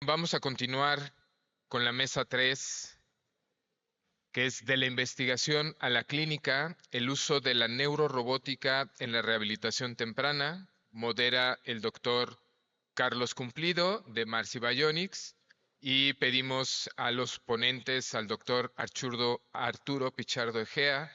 Vamos a continuar con la mesa 3, que es de la investigación a la clínica, el uso de la neurorobótica en la rehabilitación temprana. Modera el doctor Carlos Cumplido de Marcy Bionics y pedimos a los ponentes al doctor Arturo Pichardo Egea,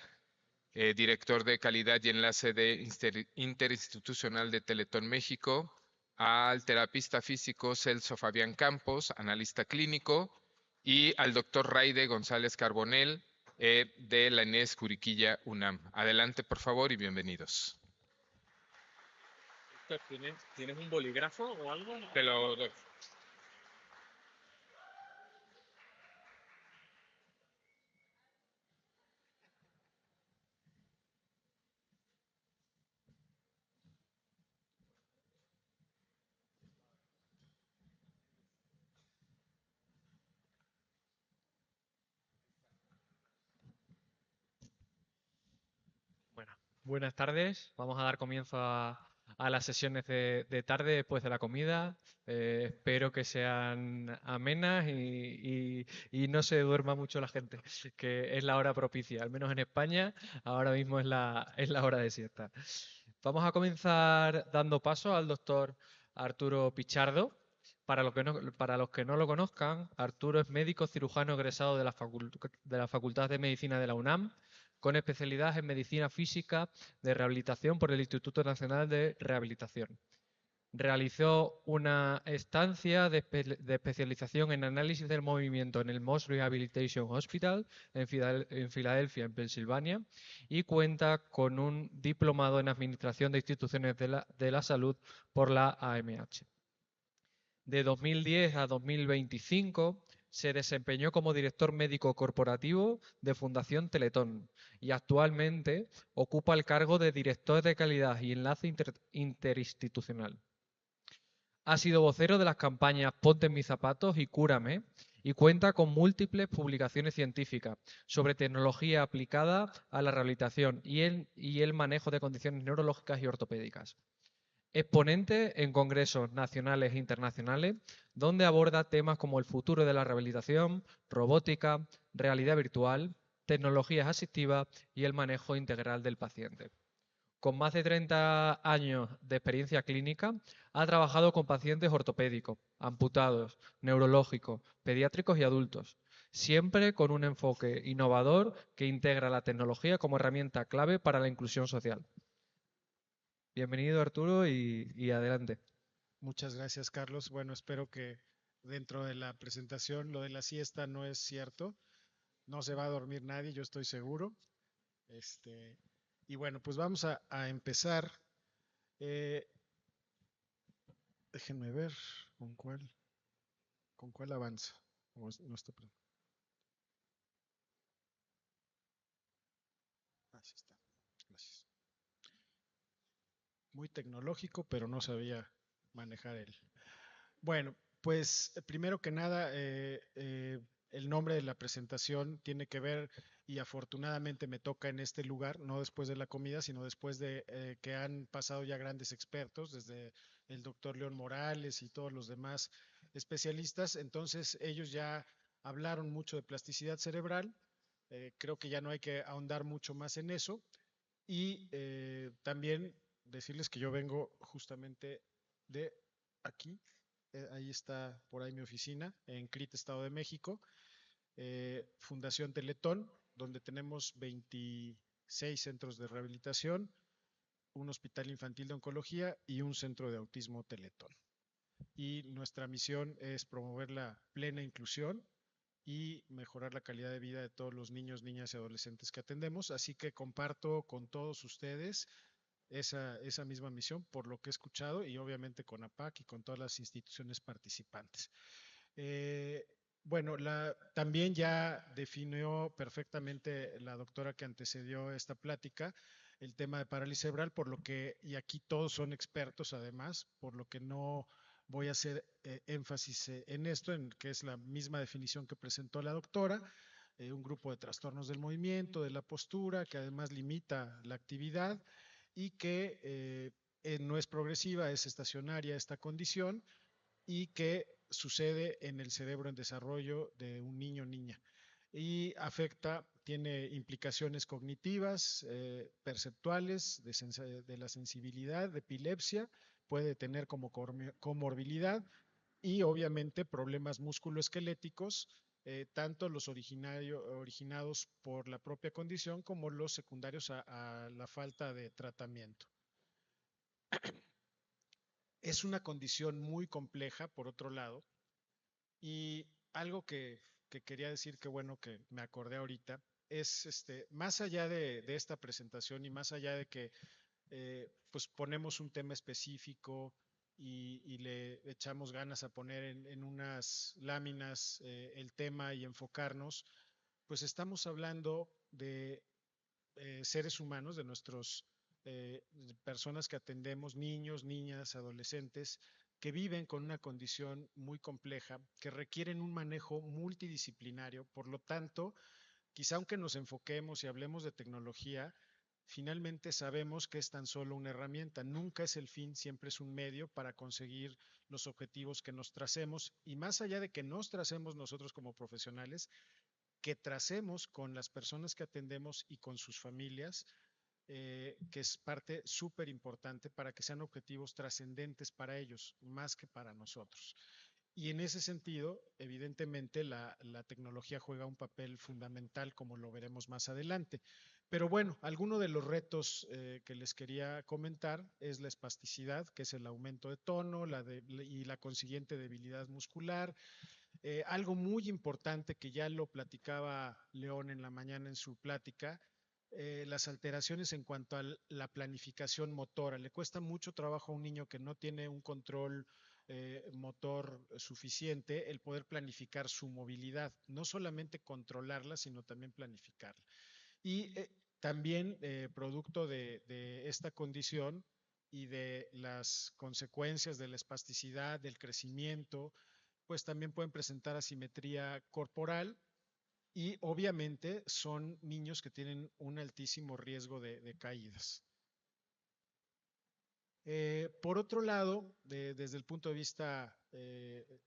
director de calidad y enlace de interinstitucional de Teletón México, al terapista físico Celso Fabián Campos, analista clínico, y al doctor Raide González Carbonell, de la Inés Curiquilla UNAM. Adelante, por favor, y bienvenidos. Víctor, ¿tienes un bolígrafo o algo? Te lo doy. Bueno, buenas tardes. Vamos a dar comienzo a las sesiones de tarde después de la comida. Espero que sean amenas y no se duerma mucho la gente, que es la hora propicia, al menos en España, ahora mismo es la hora de siesta. Vamos a comenzar dando paso al doctor Arturo Pichardo. Para los que no lo conozcan, Arturo es médico cirujano egresado de la Facultad de Medicina de la UNAM, con especialidad en medicina física de rehabilitación por el Instituto Nacional de Rehabilitación. Realizó una estancia de especialización en análisis del movimiento en el Moss Rehabilitation Hospital en Filadelfia, en Pensilvania, y cuenta con un diplomado en Administración de Instituciones de la Salud por la AMH. De 2010 a 2025 se desempeñó como director médico corporativo de Fundación Teletón y actualmente ocupa el cargo de director de calidad y enlace interinstitucional. Ha sido vocero de las campañas Ponte en mis zapatos y Cúrame y cuenta con múltiples publicaciones científicas sobre tecnología aplicada a la rehabilitación y el manejo de condiciones neurológicas y ortopédicas. Exponente en congresos nacionales e internacionales, donde aborda temas como el futuro de la rehabilitación, robótica, realidad virtual, tecnologías asistivas y el manejo integral del paciente. Con más de 30 años de experiencia clínica, ha trabajado con pacientes ortopédicos, amputados, neurológicos, pediátricos y adultos, siempre con un enfoque innovador que integra la tecnología como herramienta clave para la inclusión social. Bienvenido, Arturo, y adelante. Muchas gracias, Carlos. Bueno, espero que dentro de la presentación lo de la siesta no es cierto. No se va a dormir nadie, yo estoy seguro. Este, y bueno, pues vamos a empezar. Eh, Déjenme ver con cuál avanza. No está. Así está. Gracias. Muy tecnológico, pero no sabía manejar él. Bueno, pues primero que nada, el nombre de la presentación tiene que ver, y afortunadamente me toca en este lugar, no después de la comida, sino después de que han pasado ya grandes expertos, desde el doctor León Morales y todos los demás especialistas. Entonces ellos ya hablaron mucho de plasticidad cerebral. Creo que ya no hay que ahondar mucho más en eso. Y también decirles que yo vengo justamente de aquí. Ahí está por ahí mi oficina, en CRIT, Estado de México. Fundación Teletón, donde tenemos 26 centros de rehabilitación, un hospital infantil de oncología y un centro de autismo Teletón. Y nuestra misión es promover la plena inclusión y mejorar la calidad de vida de todos los niños, niñas y adolescentes que atendemos. Así que comparto con todos ustedes esa misma misión, por lo que he escuchado, y obviamente con APAC y con todas las instituciones participantes. Eh, bueno, también ya definió perfectamente la doctora que antecedió esta plática el tema de parálisis cerebral, por lo que, y aquí todos son expertos además, por lo que no voy a hacer énfasis en esto, en que es la misma definición que presentó la doctora, un grupo de trastornos del movimiento, de la postura, que además limita la actividad y que no es progresiva, es estacionaria esta condición, y que sucede en el cerebro en desarrollo de un niño o niña y tiene implicaciones cognitivas, perceptuales, de la sensibilidad, de epilepsia, puede tener como comorbilidad y obviamente problemas musculoesqueléticos, tanto los originados por la propia condición como los secundarios a la falta de tratamiento. Es una condición muy compleja, por otro lado, y algo que quería decir, que bueno que me acordé ahorita, es más allá de esta presentación y más allá de que pues ponemos un tema específico y le echamos ganas a poner en unas láminas el tema y enfocarnos, pues estamos hablando de seres humanos, de nuestros personas que atendemos, niños, niñas, adolescentes, que viven con una condición muy compleja, que requieren un manejo multidisciplinario. Por lo tanto, quizá aunque nos enfoquemos y hablemos de tecnología, finalmente sabemos que es tan solo una herramienta, nunca es el fin, siempre es un medio para conseguir los objetivos que nos tracemos, y más allá de que nos tracemos nosotros como profesionales, que tracemos con las personas que atendemos y con sus familias, que es parte súper importante para que sean objetivos trascendentes para ellos, más que para nosotros. Y en ese sentido, evidentemente, la tecnología juega un papel fundamental, como lo veremos más adelante. Pero bueno, alguno de los retos que les quería comentar es la espasticidad, que es el aumento de tono y la consiguiente debilidad muscular. Algo muy importante que ya lo platicaba León en la mañana en su plática, las alteraciones en cuanto a la planificación motora. Le cuesta mucho trabajo a un niño que no tiene un control motor suficiente el poder planificar su movilidad, no solamente controlarla, sino también planificarla. Y también producto de esta condición y de las consecuencias de la espasticidad, del crecimiento, pues también pueden presentar asimetría corporal y obviamente son niños que tienen un altísimo riesgo de caídas. Por otro lado, desde el punto de vista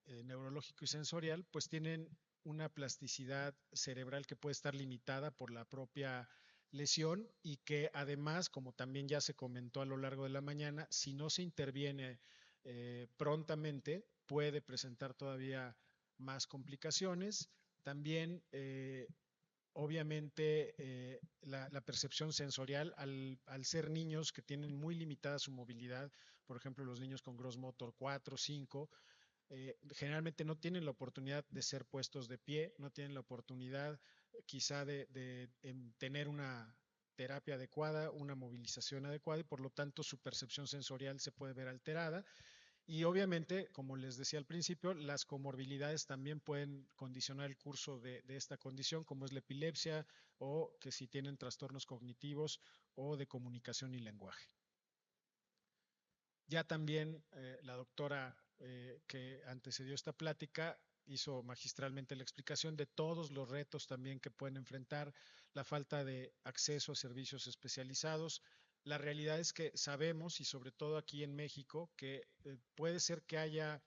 neurológico y sensorial, pues tienen una plasticidad cerebral que puede estar limitada por la propia lesión y que además, como también ya se comentó a lo largo de la mañana, si no se interviene prontamente, puede presentar todavía más complicaciones. También obviamente la percepción sensorial al ser niños que tienen muy limitada su movilidad, por ejemplo los niños con gross motor 4, 5, generalmente no tienen la oportunidad de ser puestos de pie, no tienen la oportunidad quizá de tener una terapia adecuada, una movilización adecuada y por lo tanto su percepción sensorial se puede ver alterada. Y obviamente, como les decía al principio, las comorbilidades también pueden condicionar el curso de esta condición, como es la epilepsia o que si tienen trastornos cognitivos o de comunicación y lenguaje. Ya también la doctora que antecedió esta plática hizo magistralmente la explicación de todos los retos también que pueden enfrentar, la falta de acceso a servicios especializados. La realidad es que sabemos, y sobre todo aquí en México, que puede ser que haya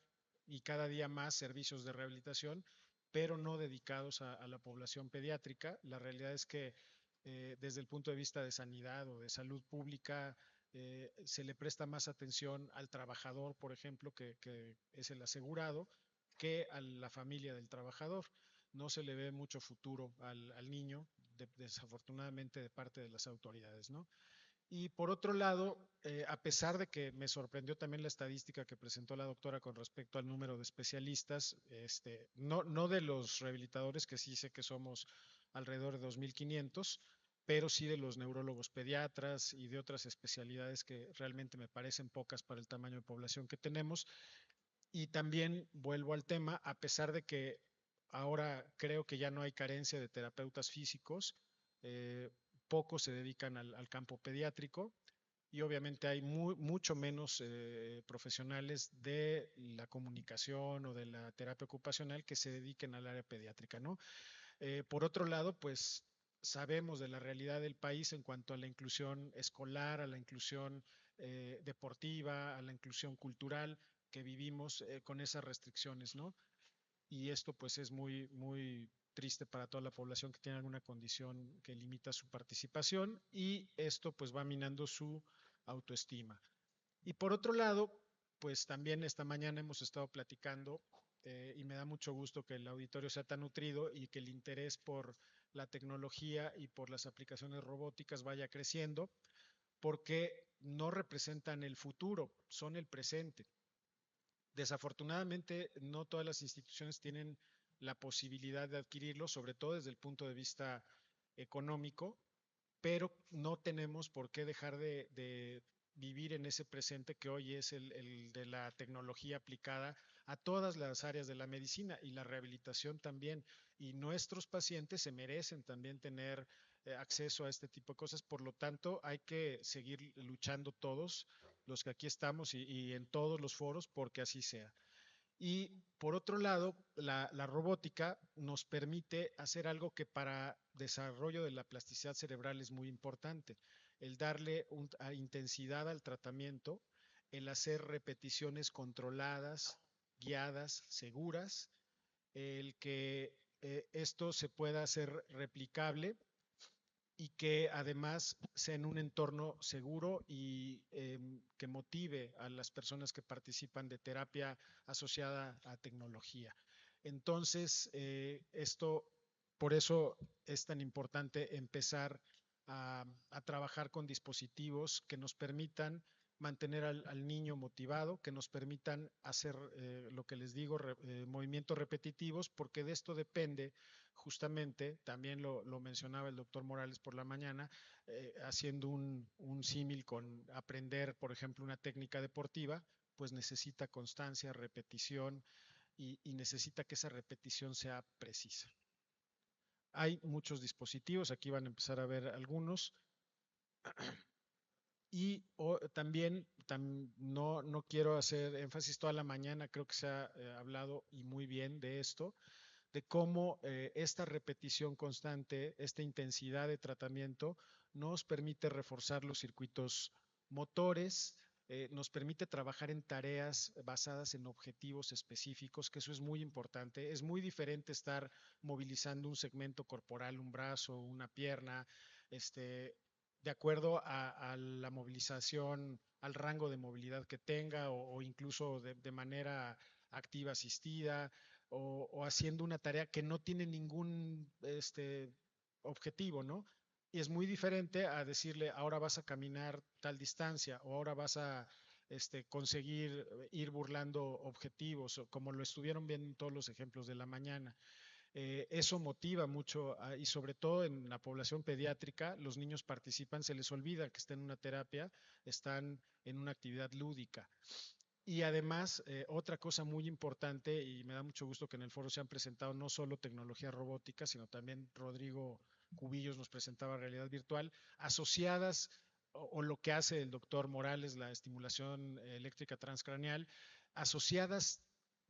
y cada día más servicios de rehabilitación, pero no dedicados a la población pediátrica. La realidad es que desde el punto de vista de sanidad o de salud pública, se le presta más atención al trabajador, por ejemplo, que es el asegurado, que a la familia del trabajador. No se le ve mucho futuro al niño, desafortunadamente, de parte de las autoridades, ¿no? Y por otro lado, a pesar de que me sorprendió también la estadística que presentó la doctora con respecto al número de especialistas, no de los rehabilitadores, que sí sé que somos alrededor de 2.500, pero sí de los neurólogos pediatras y de otras especialidades que realmente me parecen pocas para el tamaño de población que tenemos. Y también vuelvo al tema, a pesar de que ahora creo que ya no hay carencia de terapeutas físicos, pocos se dedican al campo pediátrico y obviamente hay mucho menos profesionales de la comunicación o de la terapia ocupacional que se dediquen al área pediátrica, ¿no? Por otro lado, pues sabemos de la realidad del país en cuanto a la inclusión escolar, a la inclusión deportiva, a la inclusión cultural, que vivimos con esas restricciones, ¿no? Y esto pues es muy, muy triste para toda la población que tiene alguna condición que limita su participación y esto pues va minando su autoestima. Y por otro lado, pues también esta mañana hemos estado platicando y me da mucho gusto que el auditorio sea tan nutrido y que el interés por la tecnología y por las aplicaciones robóticas vaya creciendo, porque no representan el futuro, son el presente. Desafortunadamente, no todas las instituciones tienen la posibilidad de adquirirlo, sobre todo desde el punto de vista económico, pero no tenemos por qué dejar de vivir en ese presente que hoy es el de la tecnología aplicada a todas las áreas de la medicina y la rehabilitación también. Y nuestros pacientes se merecen también tener acceso a este tipo de cosas. Por lo tanto, hay que seguir luchando todos los que aquí estamos y en todos los foros porque así sea. Y por otro lado, la robótica nos permite hacer algo que para desarrollo de la plasticidad cerebral es muy importante, el darle intensidad al tratamiento, el hacer repeticiones controladas, guiadas, seguras, el que esto se pueda hacer replicable y que además sea en un entorno seguro y que motive a las personas que participan de terapia asociada a tecnología. Entonces, por eso es tan importante empezar a trabajar con dispositivos que nos permitan mantener al niño motivado, que nos permitan hacer lo que les digo, movimientos repetitivos, porque de esto depende justamente, también lo mencionaba el doctor Morales por la mañana, haciendo un símil con aprender, por ejemplo, una técnica deportiva, pues necesita constancia, repetición y necesita que esa repetición sea precisa. Hay muchos dispositivos, aquí van a empezar a ver algunos. Y también no quiero hacer énfasis toda la mañana, creo que se ha hablado y muy bien de esto, de cómo esta repetición constante, esta intensidad de tratamiento nos permite reforzar los circuitos motores, nos permite trabajar en tareas basadas en objetivos específicos, que eso es muy importante. Es muy diferente estar movilizando un segmento corporal, un brazo, una pierna, de acuerdo a la movilización, al rango de movilidad que tenga o incluso de manera activa asistida o haciendo una tarea que no tiene ningún objetivo, ¿no? Y es muy diferente a decirle, ahora vas a caminar tal distancia o ahora vas a conseguir ir burlando objetivos, o como lo estuvieron viendo en todos los ejemplos de la mañana. Eso motiva mucho y sobre todo en la población pediátrica, los niños participan, se les olvida que están en una terapia, están en una actividad lúdica. Y además, otra cosa muy importante, y me da mucho gusto que en el foro se han presentado no solo tecnología robótica, sino también Rodrigo Cubillos nos presentaba realidad virtual, asociadas o lo que hace el doctor Morales, la estimulación eléctrica transcraneal, asociadas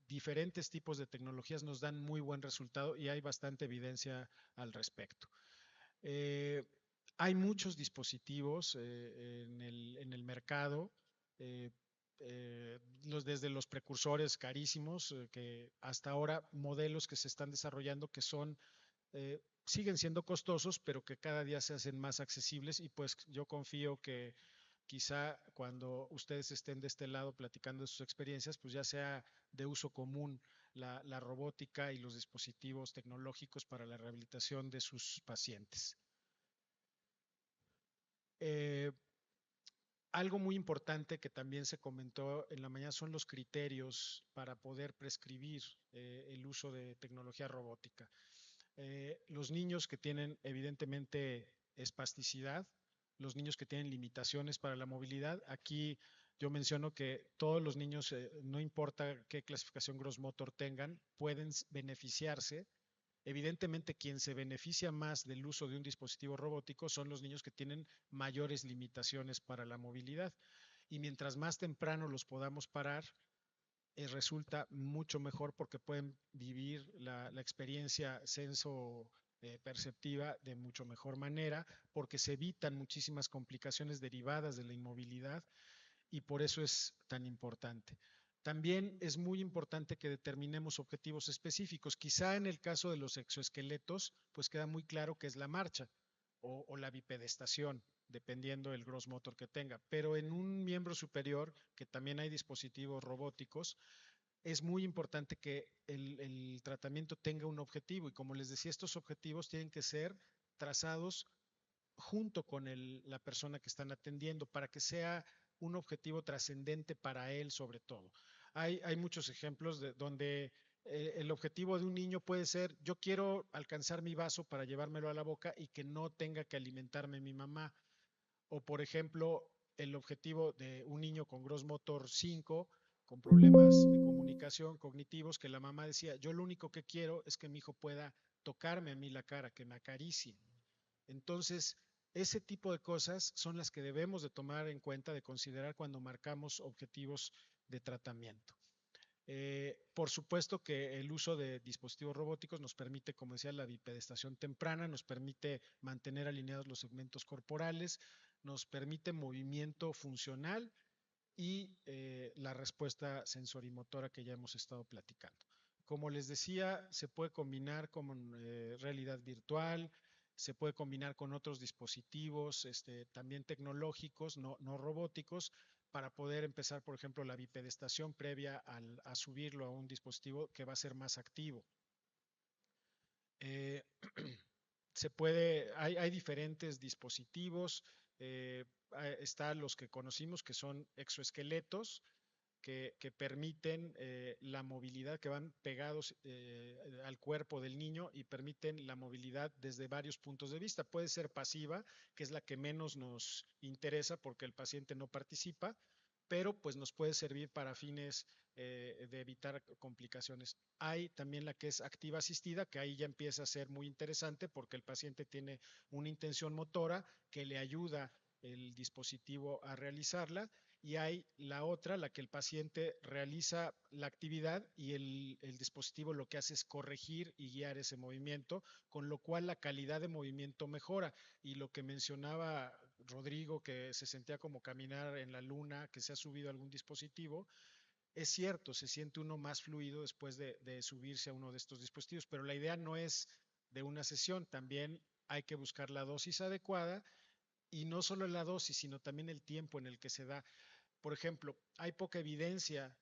diferentes tipos de tecnologías nos dan muy buen resultado y hay bastante evidencia al respecto. Hay muchos dispositivos en el mercado, desde los precursores carísimos, que hasta ahora modelos que se están desarrollando que siguen siendo costosos, pero que cada día se hacen más accesibles y pues yo confío que quizá cuando ustedes estén de este lado platicando de sus experiencias, pues ya sea de uso común la robótica y los dispositivos tecnológicos para la rehabilitación de sus pacientes. Algo muy importante que también se comentó en la mañana son los criterios para poder prescribir el uso de tecnología robótica. Los niños que tienen evidentemente espasticidad, los niños que tienen limitaciones para la movilidad, aquí yo menciono que todos los niños, no importa qué clasificación Gross Motor tengan, pueden beneficiarse. Evidentemente, quien se beneficia más del uso de un dispositivo robótico son los niños que tienen mayores limitaciones para la movilidad. Y mientras más temprano los podamos parar, resulta mucho mejor porque pueden vivir la experiencia senso perceptiva de mucho mejor manera, porque se evitan muchísimas complicaciones derivadas de la inmovilidad y por eso es tan importante. También es muy importante que determinemos objetivos específicos. Quizá en el caso de los exoesqueletos, pues queda muy claro que es la marcha o la bipedestación, dependiendo del gross motor que tenga. Pero en un miembro superior, que también hay dispositivos robóticos, es muy importante que el tratamiento tenga un objetivo. Y como les decía, estos objetivos tienen que ser trazados junto con la persona que están atendiendo para que sea un objetivo trascendente para él sobre todo. Hay muchos ejemplos donde el objetivo de un niño puede ser: yo quiero alcanzar mi vaso para llevármelo a la boca y que no tenga que alimentarme mi mamá. O por ejemplo, el objetivo de un niño con gross motor 5, con problemas de comunicación cognitivos, que la mamá decía: yo lo único que quiero es que mi hijo pueda tocarme a mí la cara, que me acaricie. Entonces, ese tipo de cosas son las que debemos de tomar en cuenta, de considerar cuando marcamos objetivos de tratamiento. Por supuesto que el uso de dispositivos robóticos nos permite, como decía, la bipedestación temprana, nos permite mantener alineados los segmentos corporales, nos permite movimiento funcional y la respuesta sensorimotora que ya hemos estado platicando. Como les decía, se puede combinar con realidad virtual, se puede combinar con otros dispositivos también tecnológicos, no robóticos, para poder empezar, por ejemplo, la bipedestación previa a subirlo a un dispositivo que va a ser más activo. Eh, hay diferentes dispositivos, están los que conocimos que son exoesqueletos, que permiten la movilidad, que van pegados al cuerpo del niño y permiten la movilidad desde varios puntos de vista. Puede ser pasiva, que es la que menos nos interesa porque el paciente no participa, pero pues nos puede servir para fines de evitar complicaciones. Hay también la que es activa asistida, que ahí ya empieza a ser muy interesante porque el paciente tiene una intención motora que le ayuda el dispositivo a realizarla, y hay la otra, la que el paciente realiza la actividad y el dispositivo lo que hace es corregir y guiar ese movimiento, con lo cual la calidad de movimiento mejora. Y lo que mencionaba Rodrigo, que se sentía como caminar en la luna, que se ha subido a algún dispositivo, es cierto, se siente uno más fluido después de subirse a uno de estos dispositivos, pero la idea no es de una sesión, también hay que buscar la dosis adecuada, y no solo la dosis, sino también el tiempo en el que se da. Por ejemplo, hay poca evidencia,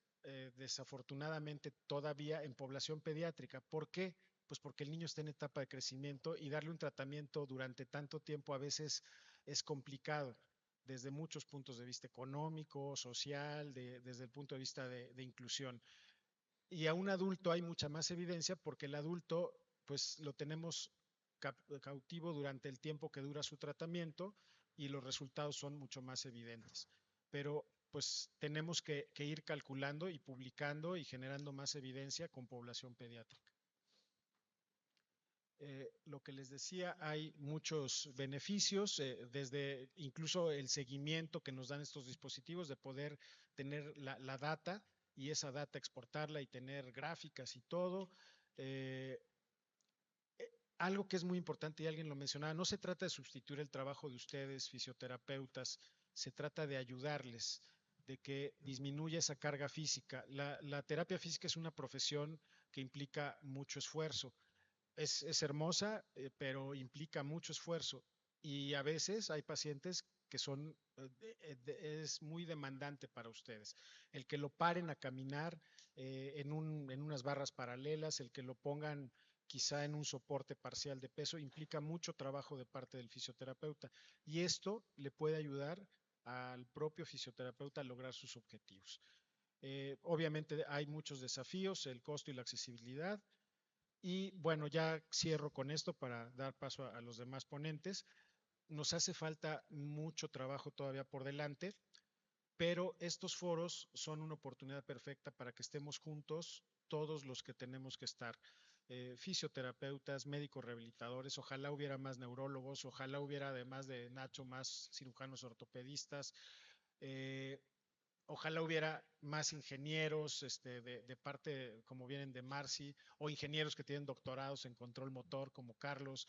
desafortunadamente, todavía en población pediátrica. ¿Por qué? Pues porque el niño está en etapa de crecimiento y darle un tratamiento durante tanto tiempo a veces es complicado desde muchos puntos de vista: económico, social, desde el punto de vista de inclusión. Y a un adulto hay mucha más evidencia porque el adulto pues lo tenemos cautivo durante el tiempo que dura su tratamiento y los resultados son mucho más evidentes. Pero pues tenemos que ir calculando y publicando y generando más evidencia con población pediátrica. Lo que les decía, hay muchos beneficios, desde incluso el seguimiento que nos dan estos dispositivos, de poder tener la data y esa data exportarla y tener gráficas y todo. Eh, Algo que es muy importante y alguien lo mencionaba: no se trata de sustituir el trabajo de ustedes, fisioterapeutas, se trata de ayudarles, de que disminuya esa carga física. La terapia física es una profesión que implica mucho esfuerzo. Es hermosa, pero implica mucho esfuerzo. Y a veces hay pacientes que es muy demandante para ustedes. El que lo paren a caminar en unas barras paralelas, el que lo pongan quizá en un soporte parcial de peso, implica mucho trabajo de parte del fisioterapeuta. Y esto le puede ayudar al propio fisioterapeuta a lograr sus objetivos. Obviamente hay muchos desafíos: el costo y la accesibilidad. Y bueno, ya cierro con esto para dar paso a los demás ponentes. Nos hace falta mucho trabajo todavía por delante, pero estos foros son una oportunidad perfecta para que estemos juntos todos los que tenemos que estar. Fisioterapeutas, médicos rehabilitadores, ojalá hubiera más neurólogos, ojalá hubiera, además de Nacho, más cirujanos ortopedistas. Eh, Ojalá hubiera más ingenieros de parte, como vienen de Marci, o ingenieros que tienen doctorados en control motor, como Carlos.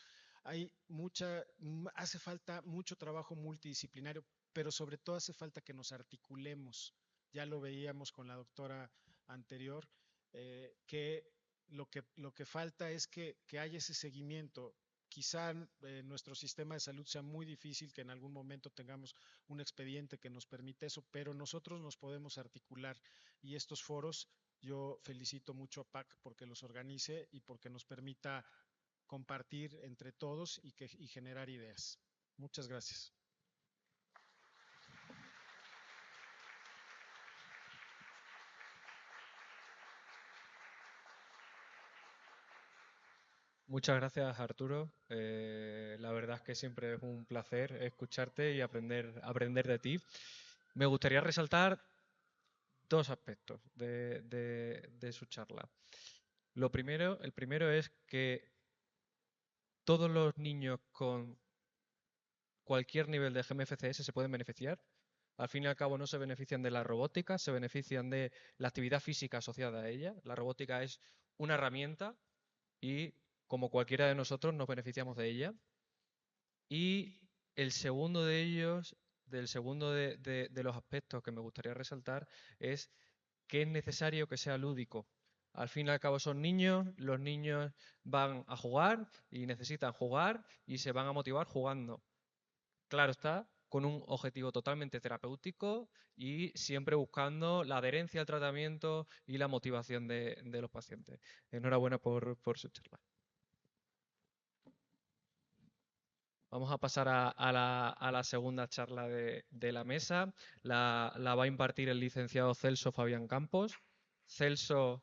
Hace falta mucho trabajo multidisciplinario, pero sobre todo hace falta que nos articulemos. Ya lo veíamos con la doctora anterior, que lo que falta es que haya ese seguimiento. Quizá nuestro sistema de salud sea muy difícil que en algún momento tengamos un expediente que nos permita eso, pero nosotros nos podemos articular y estos foros, yo felicito mucho a PAC porque los organice y porque nos permita compartir entre todos y generar ideas. Muchas gracias. Muchas gracias, Arturo. La verdad es que siempre es un placer escucharte y aprender de ti. Me gustaría resaltar dos aspectos de su charla. El primero es que todos los niños con cualquier nivel de GMFCS se pueden beneficiar. Al fin y al cabo no se benefician de la robótica, se benefician de la actividad física asociada a ella. La robótica es una herramienta y como cualquiera de nosotros nos beneficiamos de ella. Y el segundo de ellos, de los aspectos que me gustaría resaltar es que es necesario que sea lúdico. Al fin y al cabo son niños, los niños van a jugar y necesitan jugar y se van a motivar jugando. Claro está, con un objetivo totalmente terapéutico y siempre buscando la adherencia al tratamiento y la motivación de los pacientes. Enhorabuena por su charla. Vamos a pasar a la segunda charla de la mesa. La va a impartir el licenciado Celso Fabián Campos. Celso.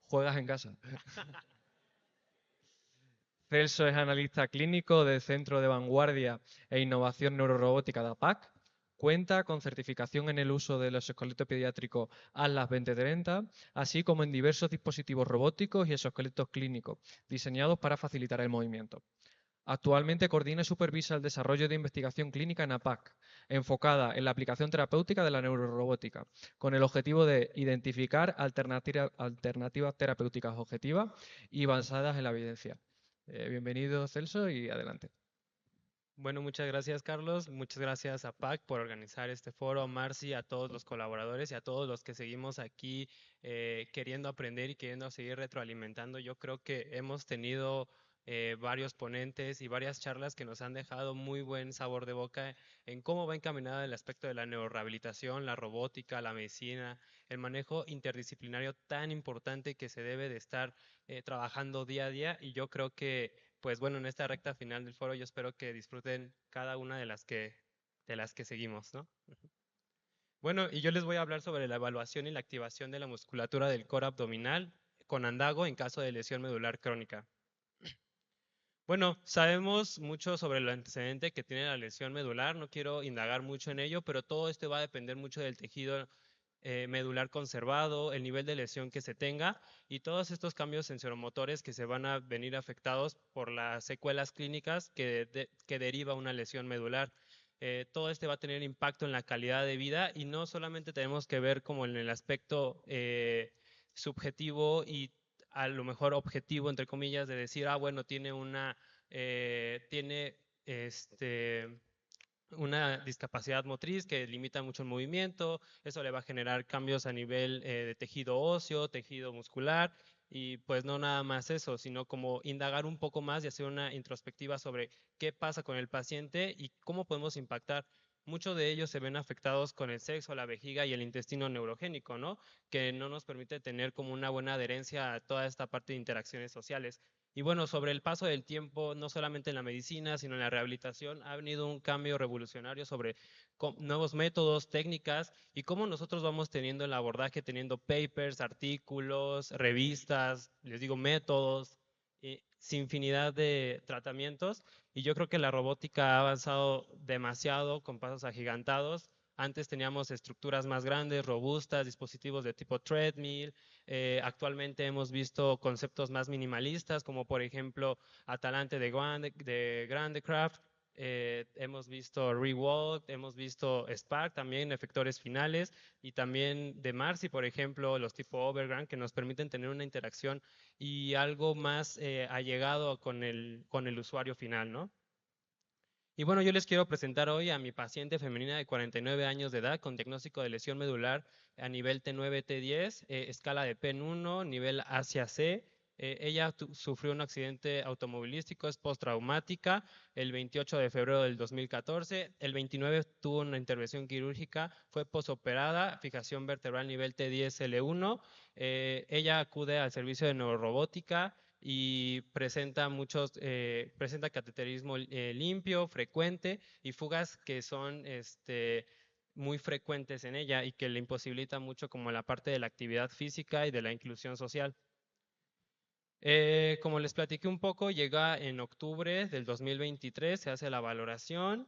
Juegas en casa. Celso es analista clínico del Centro de Vanguardia e Innovación Neurorobótica de APAC. Cuenta con certificación en el uso de los esqueletos pediátricos Atlas 2030, así como en diversos dispositivos robóticos y exoesqueletos clínicos, diseñados para facilitar el movimiento. Actualmente coordina y supervisa el desarrollo de investigación clínica en APAC, enfocada en la aplicación terapéutica de la neurorobótica, con el objetivo de identificar alternativas terapéuticas objetivas y basadas en la evidencia. Bienvenido, Celso, y adelante. Bueno, muchas gracias, Carlos. Muchas gracias a PAC por organizar este foro, a Marci, a todos los colaboradores y a todos los que seguimos aquí queriendo aprender y queriendo seguir retroalimentando. Yo creo que hemos tenido varios ponentes y varias charlas que nos han dejado muy buen sabor de boca en cómo va encaminada el aspecto de la neurorehabilitación, la robótica, la medicina, el manejo interdisciplinario tan importante que se debe de estar trabajando día a día. Y yo creo que pues bueno, en esta recta final del foro yo espero que disfruten cada una de las que seguimos, ¿no? Bueno, y yo les voy a hablar sobre la evaluación y la activación de la musculatura del core abdominal con andago en caso de lesión medular crónica. Bueno, sabemos mucho sobre el antecedente que tiene la lesión medular, no quiero indagar mucho en ello, pero todo esto va a depender mucho del tejido medular conservado, el nivel de lesión que se tenga y todos estos cambios sensoromotores que se van a venir afectados por las secuelas clínicas que deriva una lesión medular. Todo este va a tener impacto en la calidad de vida y no solamente tenemos que ver como en el aspecto subjetivo y a lo mejor objetivo, entre comillas, de decir, bueno, tiene una discapacidad motriz que limita mucho el movimiento, eso le va a generar cambios a nivel de tejido óseo, tejido muscular, y pues no nada más eso, sino como indagar un poco más y hacer una introspectiva sobre qué pasa con el paciente y cómo podemos impactar. Muchos de ellos se ven afectados con el sexo, la vejiga y el intestino neurogénico, ¿no? Que no nos permite tener como una buena adherencia a toda esta parte de interacciones sociales. Y bueno, sobre el paso del tiempo, no solamente en la medicina, sino en la rehabilitación, ha venido un cambio revolucionario sobre nuevos métodos, técnicas y cómo nosotros vamos teniendo el abordaje, teniendo papers, artículos, revistas, les digo métodos, sin infinidad de tratamientos. Y yo creo que la robótica ha avanzado demasiado con pasos agigantados. Antes teníamos estructuras más grandes, robustas, dispositivos de tipo treadmill. Actualmente hemos visto conceptos más minimalistas, como por ejemplo Atalante de Grandecraft. Hemos visto Rewalk, hemos visto Spark, también efectores finales, y también de Marcy, por ejemplo, los tipo Overground, que nos permiten tener una interacción y algo más allegado con el usuario final, ¿no? Y bueno, yo les quiero presentar hoy a mi paciente femenina de 49 años de edad con diagnóstico de lesión medular a nivel T9, T10, escala de PEN 1, nivel hacia C. Ella sufrió un accidente automovilístico, es postraumática, el 28 de febrero del 2014. El 29 tuvo una intervención quirúrgica, fue posoperada, fijación vertebral nivel T10, L1. Ella acude al servicio de neurorobótica y presenta presenta cateterismo limpio, frecuente y fugas que son muy frecuentes en ella y que le imposibilita mucho como la parte de la actividad física y de la inclusión social. Como les platiqué un poco, llega en octubre del 2023, se hace la valoración,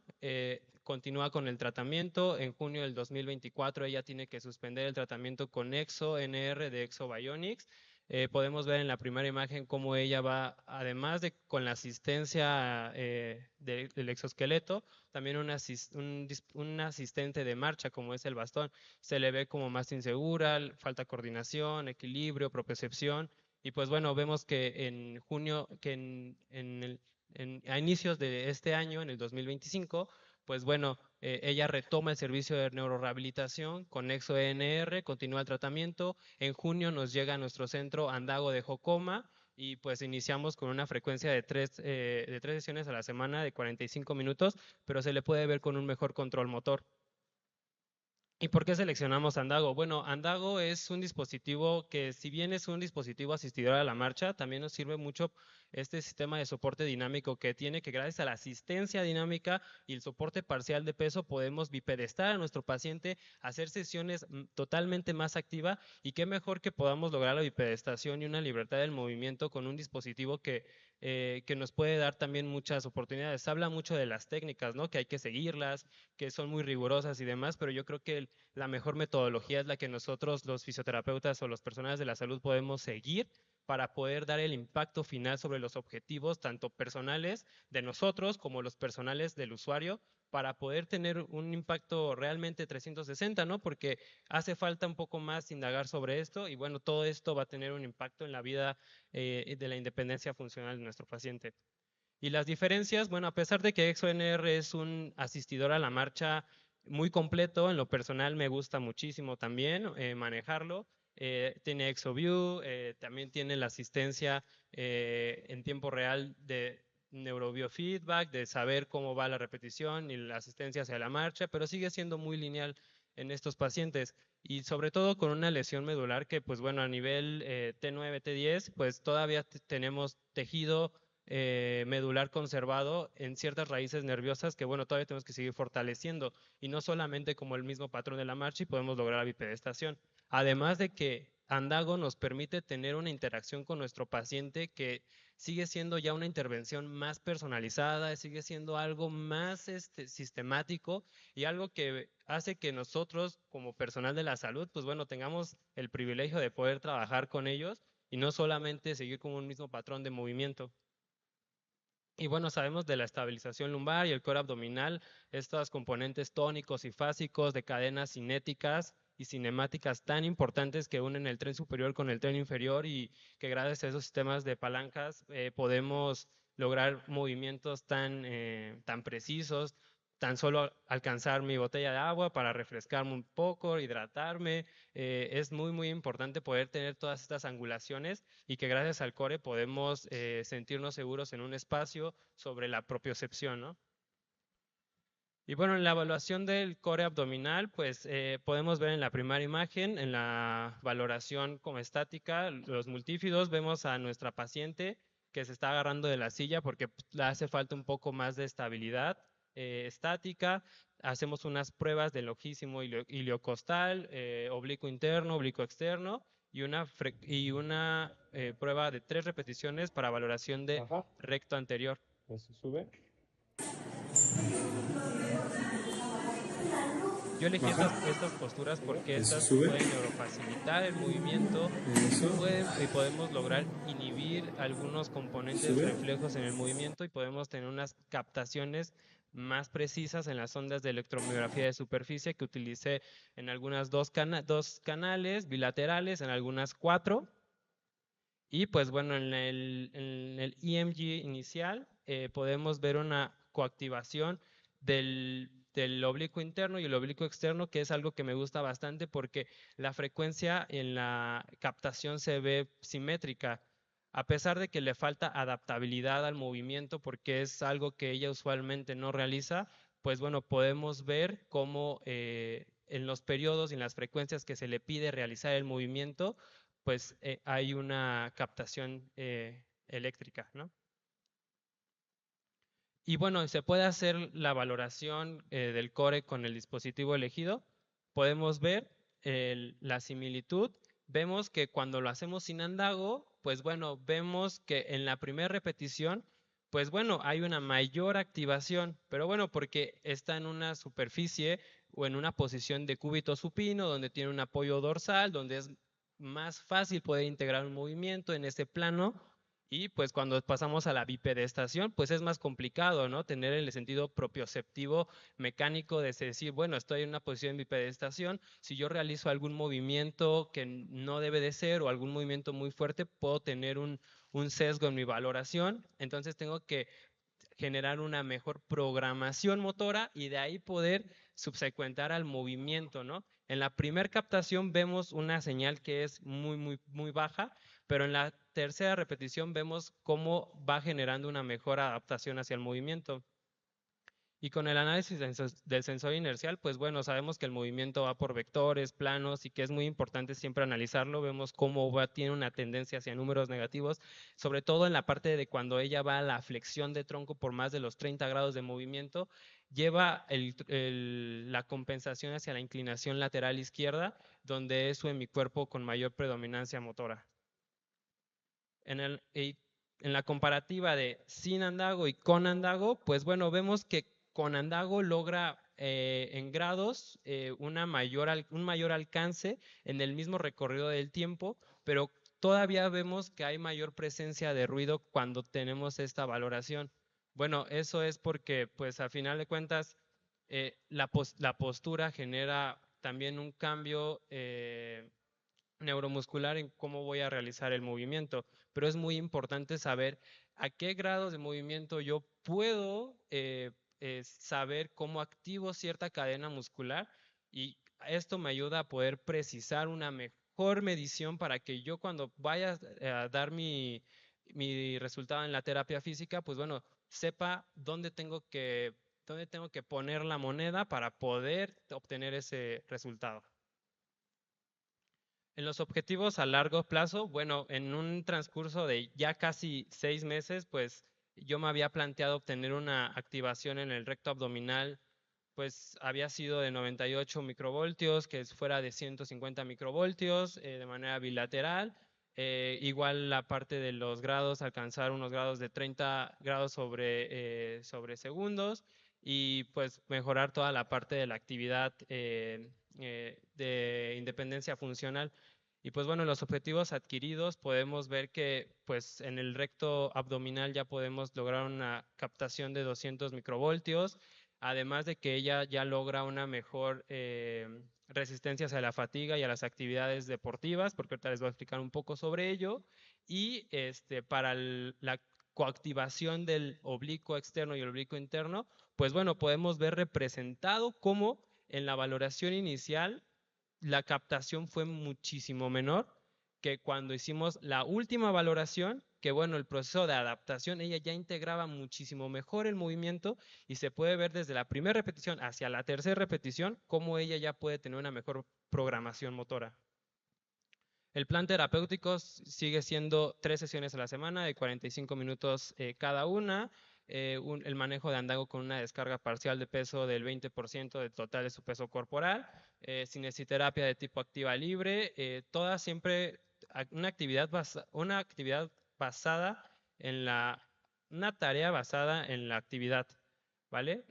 continúa con el tratamiento. En junio del 2024 ella tiene que suspender el tratamiento con Exo NR de Exo Bionics. Podemos ver en la primera imagen cómo ella va, además de con la asistencia del exoesqueleto, también un asistente de marcha como es el bastón. Se le ve como más insegura, falta coordinación, equilibrio, propiocepción. Y pues bueno, vemos que en junio, que a inicios de este año, en el 2025, pues bueno, ella retoma el servicio de neurorehabilitación con Exo ENR, continúa el tratamiento. En junio nos llega a nuestro centro Andago de Jocoma y pues iniciamos con una frecuencia de tres sesiones a la semana de 45 minutos, pero se le puede ver con un mejor control motor. ¿Y por qué seleccionamos Andago? Bueno, Andago es un dispositivo que, si bien es un dispositivo asistidor a la marcha, también nos sirve mucho este sistema de soporte dinámico que tiene, que gracias a la asistencia dinámica y el soporte parcial de peso podemos bipedestar a nuestro paciente, hacer sesiones totalmente más activas, y qué mejor que podamos lograr la bipedestación y una libertad del movimiento con un dispositivo que nos puede dar también muchas oportunidades. Se habla mucho de las técnicas, ¿no? Que hay que seguirlas, que son muy rigurosas y demás, pero yo creo que la mejor metodología es la que nosotros, los fisioterapeutas o los personales de la salud, podemos seguir para poder dar el impacto final sobre los objetivos, tanto personales de nosotros como los personales del usuario, para poder tener un impacto realmente 360, ¿no? Porque hace falta un poco más indagar sobre esto y bueno, todo esto va a tener un impacto en la vida de la independencia funcional de nuestro paciente. Y las diferencias, bueno, a pesar de que ExoNR es un asistidor a la marcha muy completo, en lo personal me gusta muchísimo también manejarlo. Tiene ExoView, también tiene la asistencia en tiempo real de neurobiofeedback, de saber cómo va la repetición y la asistencia hacia la marcha, pero sigue siendo muy lineal en estos pacientes. Y sobre todo con una lesión medular que, pues bueno, a nivel T9, T10, pues todavía tenemos tejido medular conservado en ciertas raíces nerviosas que, bueno, todavía tenemos que seguir fortaleciendo, y no solamente como el mismo patrón de la marcha y podemos lograr la bipedestación. Además de que Andago nos permite tener una interacción con nuestro paciente que sigue siendo ya una intervención más personalizada, sigue siendo algo más sistemático, y algo que hace que nosotros como personal de la salud, pues bueno, tengamos el privilegio de poder trabajar con ellos y no solamente seguir con un mismo patrón de movimiento. Y bueno, sabemos de la estabilización lumbar y el core abdominal, estos componentes tónicos y fásicos de cadenas cinéticas y cinemáticas tan importantes que unen el tren superior con el tren inferior, y que gracias a esos sistemas de palancas podemos lograr movimientos tan precisos. Tan solo alcanzar mi botella de agua para refrescarme un poco, hidratarme. Es muy, muy importante poder tener todas estas angulaciones, y que gracias al core podemos sentirnos seguros en un espacio sobre la propiocepción, ¿no? Y bueno, en la evaluación del core abdominal, pues podemos ver en la primera imagen, en la valoración como estática, los multífidos, vemos a nuestra paciente que se está agarrando de la silla porque le hace falta un poco más de estabilidad estática. Hacemos unas pruebas del lojísimo iliocostal, oblicuo interno, oblicuo externo, y una prueba de 3 repeticiones para valoración de recto anterior. Eso sube. Yo elegí estas posturas porque estas pueden neurofacilitar el movimiento y podemos lograr inhibir algunos componentes reflejos en el movimiento, y podemos tener unas captaciones más precisas en las ondas de electromiografía de superficie que utilicé en algunas dos canales bilaterales, en algunas 4. Y pues bueno, en el EMG inicial podemos ver una coactivación del oblicuo interno y el oblicuo externo, que es algo que me gusta bastante porque la frecuencia en la captación se ve simétrica, a pesar de que le falta adaptabilidad al movimiento porque es algo que ella usualmente no realiza. Pues bueno, podemos ver cómo en los periodos y en las frecuencias que se le pide realizar el movimiento, pues hay una captación eléctrica, ¿no? Y bueno, se puede hacer la valoración del core con el dispositivo elegido. Podemos ver la similitud. Vemos que cuando lo hacemos sin andago, pues bueno, vemos que en la primera repetición, pues bueno, hay una mayor activación, pero bueno, porque está en una superficie o en una posición de cúbito supino, donde tiene un apoyo dorsal, donde es más fácil poder integrar un movimiento en ese plano. Y pues cuando pasamos a la bipedestación, pues es más complicado, ¿no? Tener el sentido propioceptivo mecánico de decir, bueno, estoy en una posición de bipedestación, si yo realizo algún movimiento que no debe de ser o algún movimiento muy fuerte, puedo tener un sesgo en mi valoración, entonces tengo que generar una mejor programación motora y de ahí poder subsecuentar al movimiento, ¿no? En la primera captación vemos una señal que es muy baja, pero en la tercera repetición vemos cómo va generando una mejor adaptación hacia el movimiento. Y con el análisis del sensor inercial, pues bueno, sabemos que el movimiento va por vectores, planos y que es muy importante siempre analizarlo. Vemos cómo tiene una tendencia hacia números negativos, sobre todo en la parte de cuando ella va a la flexión de tronco por más de los 30 grados de movimiento, lleva la compensación hacia la inclinación lateral izquierda, donde es su hemicuerpo con mayor predominancia motora. En la comparativa de sin andago y con andago, pues bueno, vemos que con andago logra en grados un mayor alcance en el mismo recorrido del tiempo, pero todavía vemos que hay mayor presencia de ruido cuando tenemos esta valoración. Bueno, eso es porque, pues a final de cuentas, la postura genera también un cambio neuromuscular en cómo voy a realizar el movimiento, pero es muy importante saber a qué grados de movimiento yo puedo saber cómo activo cierta cadena muscular, y esto me ayuda a poder precisar una mejor medición para que yo cuando vaya a dar mi resultado en la terapia física, pues bueno, sepa dónde tengo que poner la moneda para poder obtener ese resultado. En los objetivos a largo plazo, bueno, en un transcurso de ya casi 6 meses, pues yo me había planteado obtener una activación en el recto abdominal, pues había sido de 98 microvoltios, que fuera de 150 microvoltios de manera bilateral. Igual la parte de los grados, alcanzar unos grados de 30 grados sobre segundos, y pues mejorar toda la parte de la actividad de independencia funcional. Y pues bueno, los objetivos adquiridos podemos ver que pues en el recto abdominal ya podemos lograr una captación de 200 microvoltios, además de que ella ya logra una mejor resistencia hacia la fatiga y a las actividades deportivas, porque ahorita les voy a explicar un poco sobre ello. Y para la coactivación del oblicuo externo y el oblicuo interno, pues bueno, podemos ver representado cómo en la valoración inicial la captación fue muchísimo menor que cuando hicimos la última valoración, que bueno, el proceso de adaptación, ella ya integraba muchísimo mejor el movimiento, y se puede ver desde la primera repetición hacia la tercera repetición cómo ella ya puede tener una mejor programación motora. El plan terapéutico sigue siendo 3 sesiones a la semana de 45 minutos cada una. El manejo de andago con una descarga parcial de peso del 20% del total de su peso corporal, cinesiterapia de tipo activa libre, toda siempre una actividad basada en una tarea basada en la actividad, ¿vale?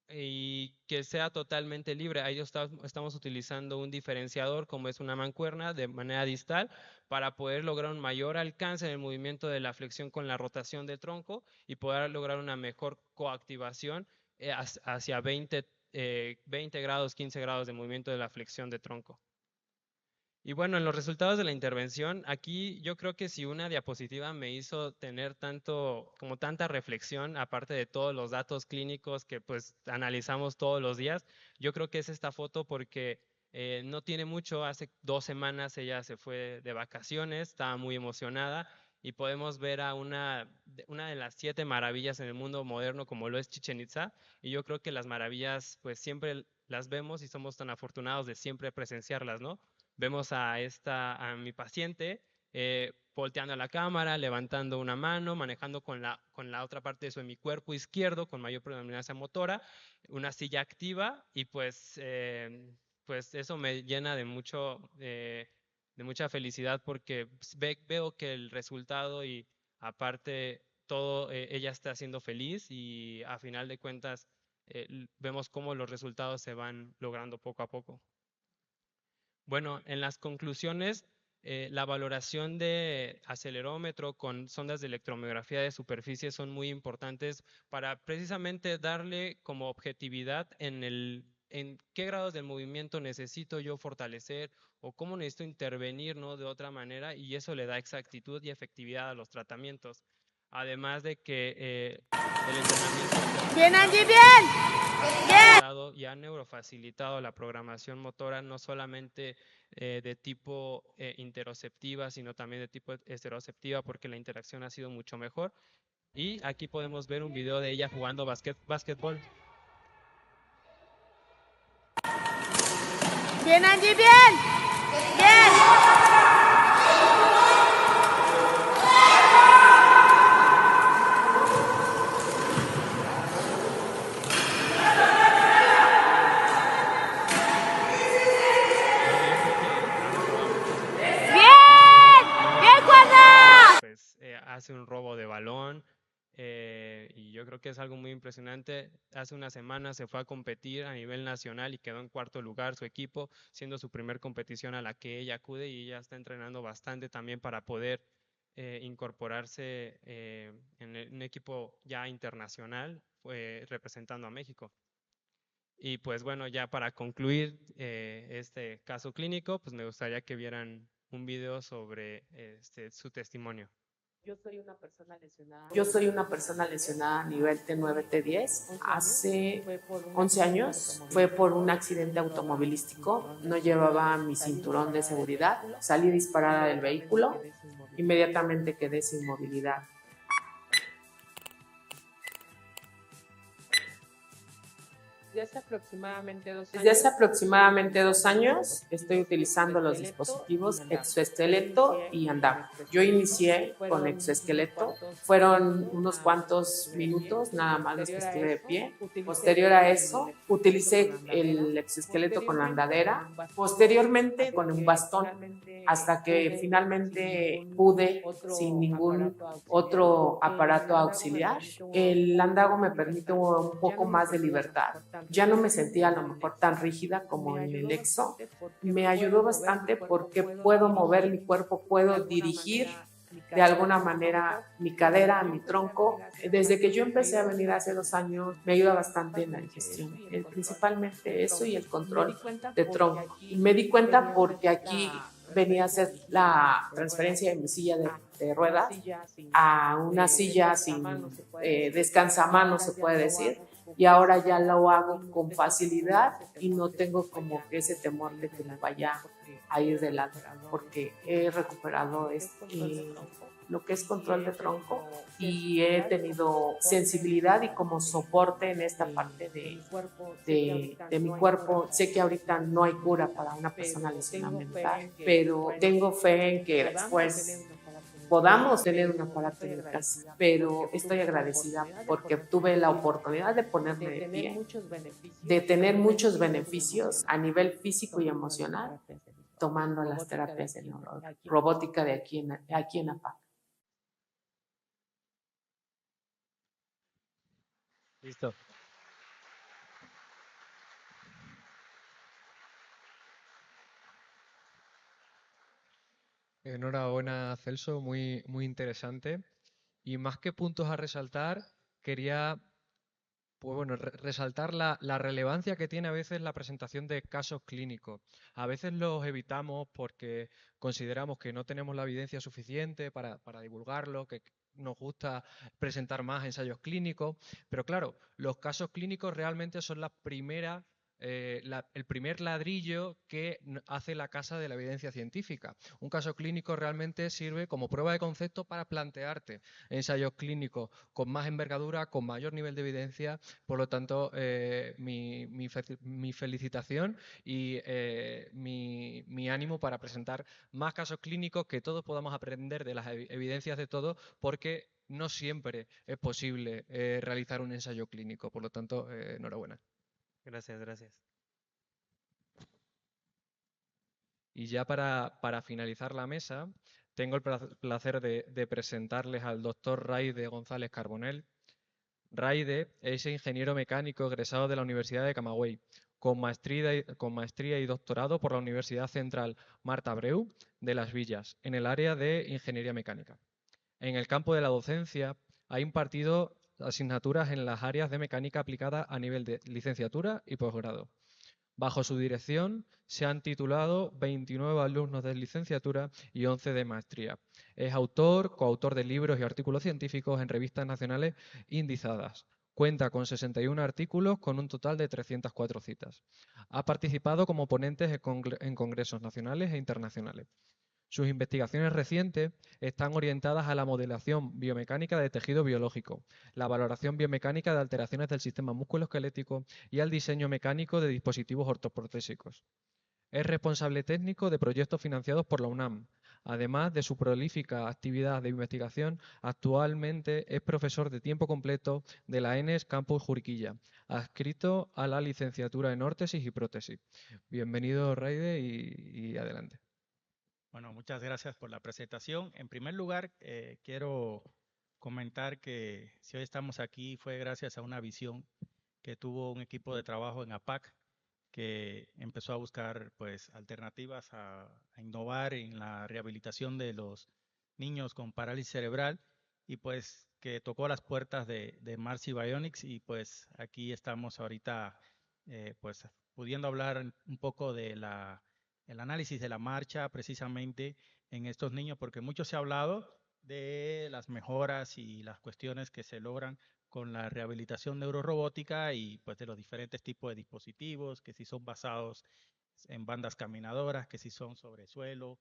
Y que sea totalmente libre. Ahí estamos utilizando un diferenciador como es una mancuerna de manera distal para poder lograr un mayor alcance en el movimiento de la flexión con la rotación del tronco y poder lograr una mejor coactivación hacia 20 grados, 15 grados de movimiento de la flexión de tronco. Y bueno, en los resultados de la intervención, aquí yo creo que si una diapositiva me hizo tener como tanta reflexión, aparte de todos los datos clínicos que pues analizamos todos los días, yo creo que es esta foto porque no tiene mucho, hace 2 semanas ella se fue de vacaciones, estaba muy emocionada y podemos ver a una de las 7 maravillas en el mundo moderno como lo es Chichén Itzá, y yo creo que las maravillas pues siempre las vemos y somos tan afortunados de siempre presenciarlas, ¿no? Vemos a mi paciente volteando a la cámara, levantando una mano, manejando con la otra parte de su hemicuerpo izquierdo con mayor predominancia motora, una silla activa y pues eso me llena de mucha felicidad porque veo que el resultado y aparte todo, ella está siendo feliz y a final de cuentas vemos cómo los resultados se van logrando poco a poco. Bueno, en las conclusiones, la valoración de acelerómetro con sondas de electromiografía de superficie son muy importantes para precisamente darle como objetividad en qué grados del movimiento necesito yo fortalecer o cómo necesito intervenir, ¿no? De otra manera, y eso le da exactitud y efectividad a los tratamientos. Además de que el entrenamiento... Bien, Angie, bien. Y ha neurofacilitado la programación motora no solamente de tipo interoceptiva, sino también de tipo esteroceptiva porque la interacción ha sido mucho mejor. Y aquí podemos ver un video de ella jugando básquetbol. Bien, Angie, bien. Bien. Pues hace un robo de balón y yo creo que es algo muy impresionante. Hace una semana se fue a competir a nivel nacional y quedó en 4º lugar su equipo, siendo su primer competición a la que ella acude y ella está entrenando bastante también para poder incorporarse en un equipo ya internacional representando a México. Y pues bueno, ya para concluir este caso clínico, pues me gustaría que vieran un video sobre su testimonio. Yo soy una persona lesionada a nivel T9, T10. Hace 11 años fue por un accidente automovilístico. No llevaba mi cinturón de seguridad. Salí disparada del vehículo. Inmediatamente quedé sin movilidad. Desde hace aproximadamente 2 años estoy utilizando los dispositivos exoesqueleto y andamio. Yo inicié con exoesqueleto, fueron unos cuantos minutos nada más los que estuve de pie. Posterior a eso, utilicé el exoesqueleto con la andadera, posteriormente con un bastón, hasta que finalmente pude sin ningún otro aparato auxiliar. El andago me permite un poco más de libertad. Ya no me sentía a lo mejor tan rígida como en el exo. Me ayudó bastante porque puedo mover mi cuerpo, puedo dirigir de alguna manera mi cadera, mi tronco. Desde que yo empecé a venir hace 2 años, me ayuda bastante en la digestión, principalmente eso y el control de tronco. Y me di cuenta porque aquí venía a hacer la transferencia de mi silla de ruedas a una silla sin descansamanos, se puede decir, y ahora ya lo hago con facilidad y no tengo como que ese temor de que me vaya a ir de lado, porque he recuperado lo que es control de tronco y he tenido sensibilidad y como soporte en esta parte de mi cuerpo. Sé que ahorita no hay cura para una persona lesionada mental, pero tengo fe en que después podamos tener un aparato en casa, pero estoy agradecida porque tuve la oportunidad de ponerme de pie, de tener muchos beneficios a nivel físico y emocional, tomando las terapias de robótica de aquí en APAC. Listo. Enhorabuena, Celso, muy interesante. Y más que puntos a resaltar, quería Pues bueno, resaltar la relevancia que tiene a veces la presentación de casos clínicos. A veces los evitamos porque consideramos que no tenemos la evidencia suficiente para divulgarlo, que nos gusta presentar más ensayos clínicos, pero claro, los casos clínicos realmente son la primera el primer ladrillo que hace la casa de la evidencia científica. Un caso clínico realmente sirve como prueba de concepto para plantearte ensayos clínicos con más envergadura, con mayor nivel de evidencia. Por lo tanto, mi felicitación y mi ánimo para presentar más casos clínicos, que todos podamos aprender de las evidencias de todos, porque no siempre es posible realizar un ensayo clínico. Por lo tanto, enhorabuena. Gracias, gracias. Y ya para finalizar la mesa, tengo el placer de presentarles al doctor Raide González Carbonell. Raide es ingeniero mecánico egresado de la Universidad de Camagüey, con maestría y doctorado por la Universidad Central Marta Abreu de Las Villas, en el área de ingeniería mecánica. En el campo de la docencia ha impartido asignaturas en las áreas de mecánica aplicada a nivel de licenciatura y posgrado. Bajo su dirección se han titulado 29 alumnos de licenciatura y 11 de maestría. Es autor, coautor de libros y artículos científicos en revistas nacionales indizadas. Cuenta con 61 artículos con un total de 304 citas. Ha participado como ponente en congresos nacionales e internacionales. Sus investigaciones recientes están orientadas a la modelación biomecánica de tejido biológico, la valoración biomecánica de alteraciones del sistema musculoesquelético y al diseño mecánico de dispositivos ortoprotésicos. Es responsable técnico de proyectos financiados por la UNAM. Además de su prolífica actividad de investigación, actualmente es profesor de tiempo completo de la ENES Campus Juriquilla, adscrito a la licenciatura en órtesis y prótesis. Bienvenido, Raide, y adelante. Bueno, muchas gracias por la presentación. En primer lugar, quiero comentar que si hoy estamos aquí fue gracias a una visión que tuvo un equipo de trabajo en APAC, que empezó a buscar pues alternativas a innovar en la rehabilitación de los niños con parálisis cerebral, y pues que tocó las puertas de Marcy Bionics, y pues aquí estamos ahorita pues pudiendo hablar un poco de el análisis de la marcha precisamente en estos niños, porque mucho se ha hablado de las mejoras y las cuestiones que se logran con la rehabilitación neurorobótica y pues de los diferentes tipos de dispositivos, que si son basados en bandas caminadoras, que si son sobre suelo,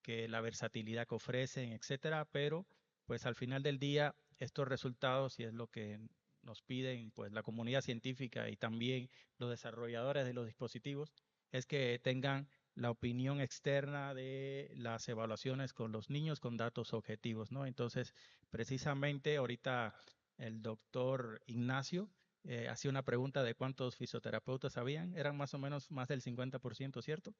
que la versatilidad que ofrecen, etcétera, pero pues al final del día estos resultados, y es lo que nos piden pues la comunidad científica y también los desarrolladores de los dispositivos, es que tengan la opinión externa de las evaluaciones con los niños con datos objetivos, ¿no? Entonces, precisamente ahorita el doctor Ignacio hacía una pregunta de cuántos fisioterapeutas habían, eran más o menos más del 50%, ¿cierto?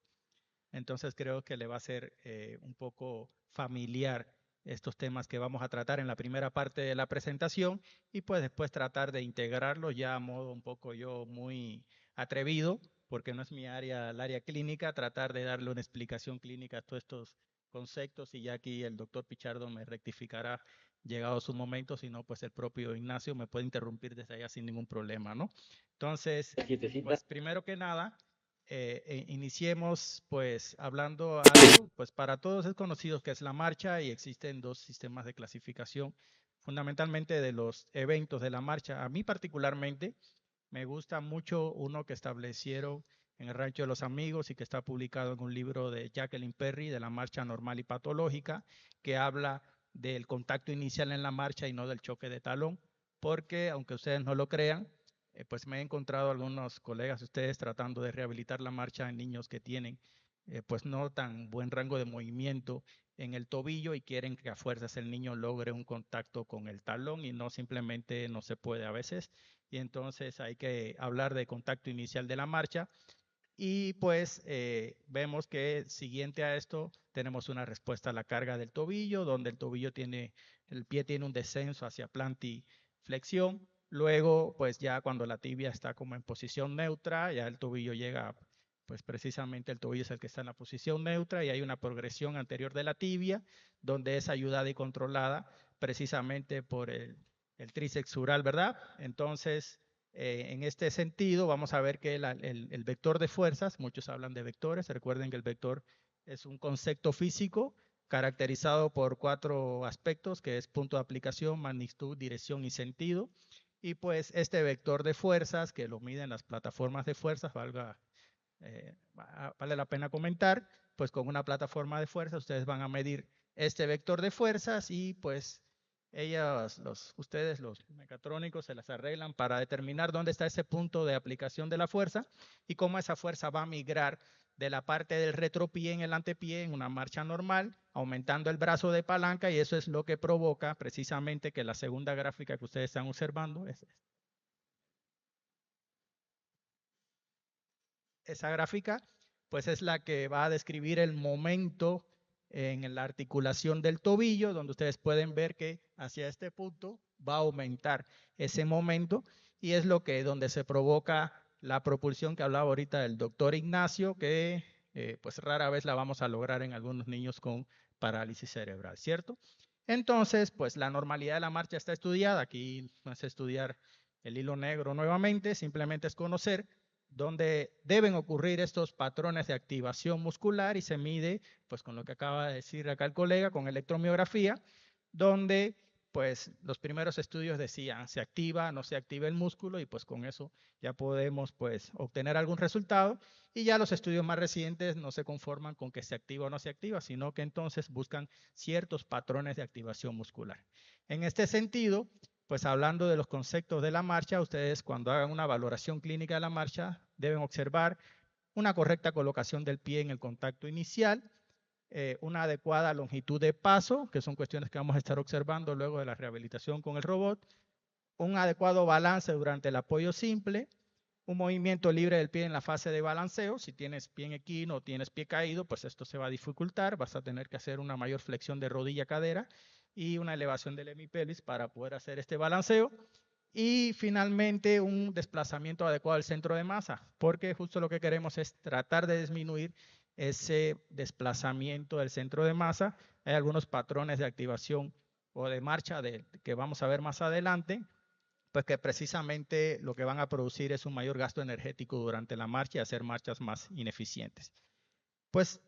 Entonces creo que le va a ser un poco familiar estos temas que vamos a tratar en la primera parte de la presentación, y pues después tratar de integrarlo ya a modo un poco yo muy atrevido, porque no es mi área, el área clínica, tratar de darle una explicación clínica a todos estos conceptos, y ya aquí el doctor Pichardo me rectificará llegado su momento, si no pues el propio Ignacio me puede interrumpir desde allá sin ningún problema, ¿no? Entonces, pues primero que nada, iniciemos pues hablando algo, pues para todos es conocido que es la marcha, y existen dos sistemas de clasificación fundamentalmente de los eventos de la marcha. A mí particularmente me gusta mucho uno que establecieron en el Rancho de los Amigos y que está publicado en un libro de Jacqueline Perry, de la marcha normal y patológica, que habla del contacto inicial en la marcha y no del choque de talón, porque aunque ustedes no lo crean, pues me he encontrado algunos colegas de ustedes tratando de rehabilitar la marcha en niños que tienen pues no tan buen rango de movimiento en el tobillo y quieren que a fuerzas el niño logre un contacto con el talón, y no, simplemente no se puede a veces, y entonces hay que hablar de contacto inicial de la marcha. Y pues vemos que siguiente a esto tenemos una respuesta a la carga del tobillo, donde el tobillo el pie tiene un descenso hacia plantiflexión. Luego, pues ya cuando la tibia está como en posición neutra, ya el tobillo llega, pues precisamente el tobillo es el que está en la posición neutra, y hay una progresión anterior de la tibia, donde es ayudada y controlada precisamente por el tríceps sural, ¿verdad? Entonces, En este sentido, vamos a ver que el vector de fuerzas, muchos hablan de vectores, recuerden que el vector es un concepto físico caracterizado por 4 aspectos, que es punto de aplicación, magnitud, dirección y sentido. Y pues este vector de fuerzas, que lo miden las plataformas de fuerzas, vale la pena comentar, pues con una plataforma de fuerzas ustedes van a medir este vector de fuerzas y pues ustedes, los mecatrónicos, se las arreglan para determinar dónde está ese punto de aplicación de la fuerza y cómo esa fuerza va a migrar de la parte del retropié en el antepié en una marcha normal, aumentando el brazo de palanca, y eso es lo que provoca precisamente que la segunda gráfica que ustedes están observando, esa gráfica, pues es la que va a describir el momento en la articulación del tobillo, donde ustedes pueden ver que hacia este punto va a aumentar ese momento, y es donde se provoca la propulsión que hablaba ahorita el doctor Ignacio, que pues rara vez la vamos a lograr en algunos niños con parálisis cerebral, ¿cierto? Entonces, pues la normalidad de la marcha está estudiada. Aquí no es estudiar el hilo negro nuevamente, simplemente es conocer dónde deben ocurrir estos patrones de activación muscular, y se mide, pues con lo que acaba de decir acá el colega, con electromiografía, donde pues los primeros estudios decían se activa, no se activa el músculo, y pues con eso ya podemos pues obtener algún resultado, y ya los estudios más recientes no se conforman con que se activa o no se activa, sino que entonces buscan ciertos patrones de activación muscular. En este sentido, pues hablando de los conceptos de la marcha, ustedes cuando hagan una valoración clínica de la marcha deben observar una correcta colocación del pie en el contacto inicial, una adecuada longitud de paso, que son cuestiones que vamos a estar observando luego de la rehabilitación con el robot, un adecuado balance durante el apoyo simple, un movimiento libre del pie en la fase de balanceo. Si tienes pie en equino o tienes pie caído, pues esto se va a dificultar, vas a tener que hacer una mayor flexión de rodilla-cadera y una elevación del hemipelvis para poder hacer este balanceo. Y finalmente un desplazamiento adecuado al centro de masa, porque justo lo que queremos es tratar de disminuir ese desplazamiento del centro de masa. Hay algunos patrones de activación o de marcha que vamos a ver más adelante, pues que precisamente lo que van a producir es un mayor gasto energético durante la marcha y hacer marchas más ineficientes. Pues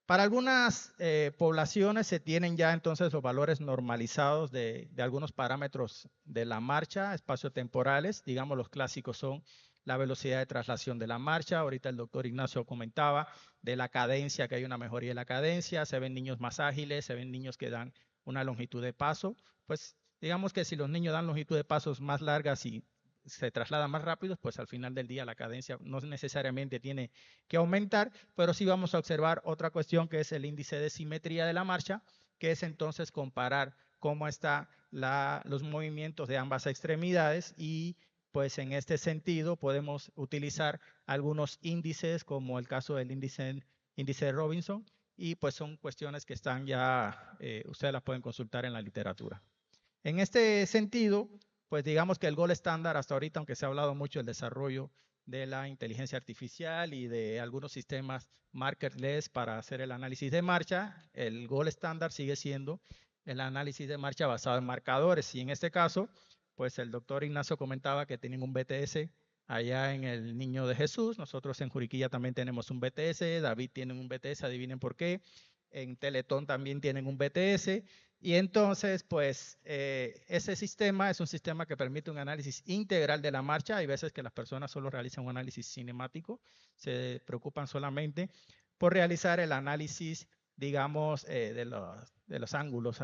para algunas poblaciones se tienen ya entonces los valores normalizados de algunos parámetros de la marcha, espaciotemporales. Digamos, los clásicos son la velocidad de traslación de la marcha. Ahorita el doctor Ignacio comentaba de la cadencia, que hay una mejoría de la cadencia. Se ven niños más ágiles, se ven niños que dan una longitud de paso. Pues digamos que si los niños dan longitud de pasos más largas y se trasladan más rápido, pues al final del día la cadencia no necesariamente tiene que aumentar, pero sí vamos a observar otra cuestión, que es el índice de simetría de la marcha, que es entonces comparar cómo están los movimientos de ambas extremidades, y pues en este sentido podemos utilizar algunos índices, como el caso del índice de Robinson, y pues son cuestiones que están ya, ustedes las pueden consultar en la literatura. En este sentido, pues digamos que el gol estándar hasta ahorita, aunque se ha hablado mucho del desarrollo de la inteligencia artificial y de algunos sistemas markerless para hacer el análisis de marcha, el gol estándar sigue siendo el análisis de marcha basado en marcadores. Y en este caso, pues el doctor Ignacio comentaba que tienen un BTS allá en el Niño de Jesús. Nosotros en Juriquilla también tenemos un BTS, David tiene un BTS, adivinen por qué. En Teletón también tienen un BTS. Y entonces, pues, ese sistema es un sistema que permite un análisis integral de la marcha. Hay veces que las personas solo realizan un análisis cinemático, se preocupan solamente por realizar el análisis, digamos, de los ángulos,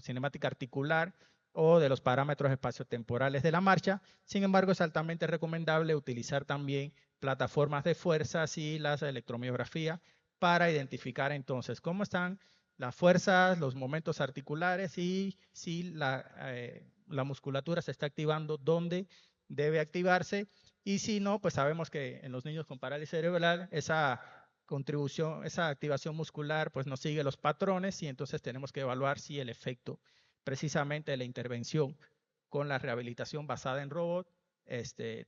cinemática articular o de los parámetros espaciotemporales de la marcha. Sin embargo, es altamente recomendable utilizar también plataformas de fuerzas y la electromiografía para identificar entonces cómo están las fuerzas, los momentos articulares y si la musculatura se está activando, dónde debe activarse. Y si no, pues sabemos que en los niños con parálisis cerebral esa contribución, esa activación muscular pues no sigue los patrones, y entonces tenemos que evaluar si el efecto precisamente de la intervención con la rehabilitación basada en robot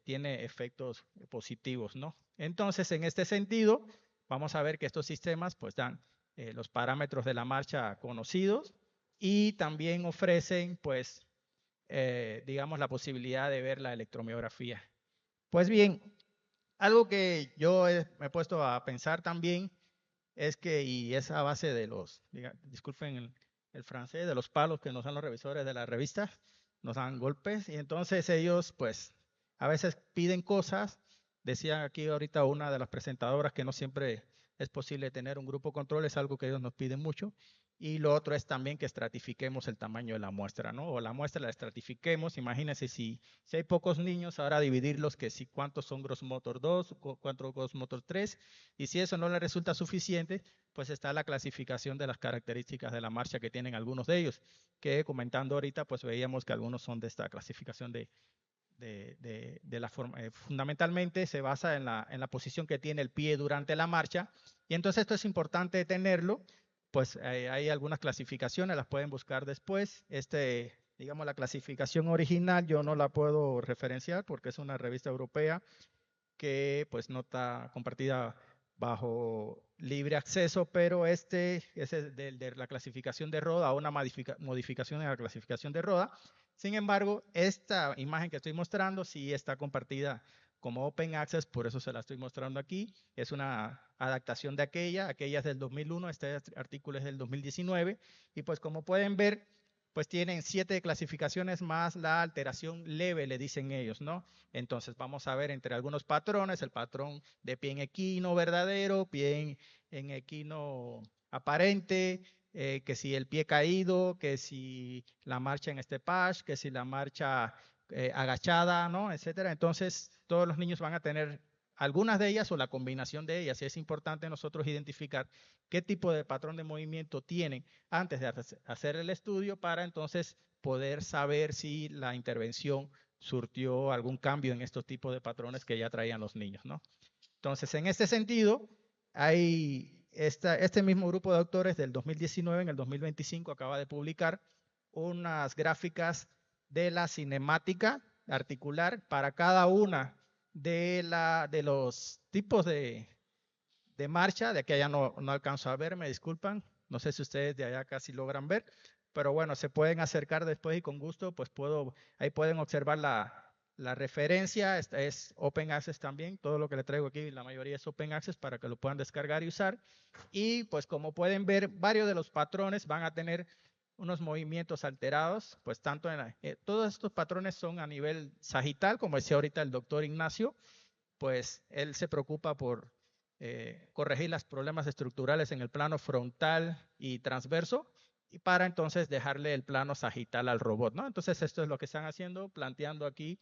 tiene efectos positivos, ¿no? Entonces, en este sentido, vamos a ver que estos sistemas pues dan los parámetros de la marcha conocidos, y también ofrecen, pues, digamos, la posibilidad de ver la electromiografía. Pues bien, algo que yo me he puesto a pensar también es que, y es a base de disculpen el francés, de los palos que nos dan los revisores de las revistas, nos dan golpes, y entonces ellos, pues, a veces piden cosas. Decía aquí ahorita una de las presentadoras que no siempre es posible tener un grupo control, es algo que ellos nos piden mucho. Y lo otro es también que estratifiquemos el tamaño de la muestra, ¿no? O la muestra la estratifiquemos. Imagínense si hay pocos niños, ahora dividirlos, que si cuántos son gross motor 2, cuántos gross motor 3, y si eso no le resulta suficiente, pues está la clasificación de las características de la marcha que tienen algunos de ellos, que comentando ahorita, pues veíamos que algunos son de esta clasificación de la forma. Fundamentalmente se basa en la posición que tiene el pie durante la marcha, y entonces esto es importante tenerlo. Pues hay algunas clasificaciones, las pueden buscar después. Digamos, la clasificación original yo no la puedo referenciar porque es una revista europea que pues no está compartida bajo libre acceso, pero es de la clasificación de Roda, una modificación en la clasificación de Roda. Sin embargo, esta imagen que estoy mostrando sí está compartida como Open Access, por eso se la estoy mostrando aquí. Es una adaptación de aquella es del 2001, este artículo es del 2019, y pues como pueden ver, pues tienen 7 clasificaciones más la alteración leve, le dicen ellos, ¿no? Entonces vamos a ver entre algunos patrones, el patrón de pie en equino verdadero, pie en equino aparente, que si el pie caído, que si la marcha en steppage, que si la marcha agachada, ¿no? Etcétera. Entonces todos los niños van a tener algunas de ellas o la combinación de ellas, y es importante nosotros identificar qué tipo de patrón de movimiento tienen antes de hacer el estudio para entonces poder saber si la intervención surtió algún cambio en estos tipos de patrones que ya traían los niños, ¿no? Entonces, en este sentido, hay este mismo grupo de autores del 2019, en el 2025, acaba de publicar unas gráficas de la cinemática articular para cada una de los tipos de marcha. De aquí allá no alcanzo a ver, me disculpan. No sé si ustedes de allá casi logran ver, pero bueno, se pueden acercar después y con gusto, pues ahí pueden observar la referencia. Esta es Open Access también. Todo lo que le traigo aquí, la mayoría es Open Access para que lo puedan descargar y usar. Y pues como pueden ver, varios de los patrones van a tener unos movimientos alterados, pues tanto todos estos patrones son a nivel sagital, como decía ahorita el doctor Ignacio, pues él se preocupa por corregir los problemas estructurales en el plano frontal y transverso, y para entonces dejarle el plano sagital al robot, ¿no? Entonces esto es lo que están haciendo, planteando aquí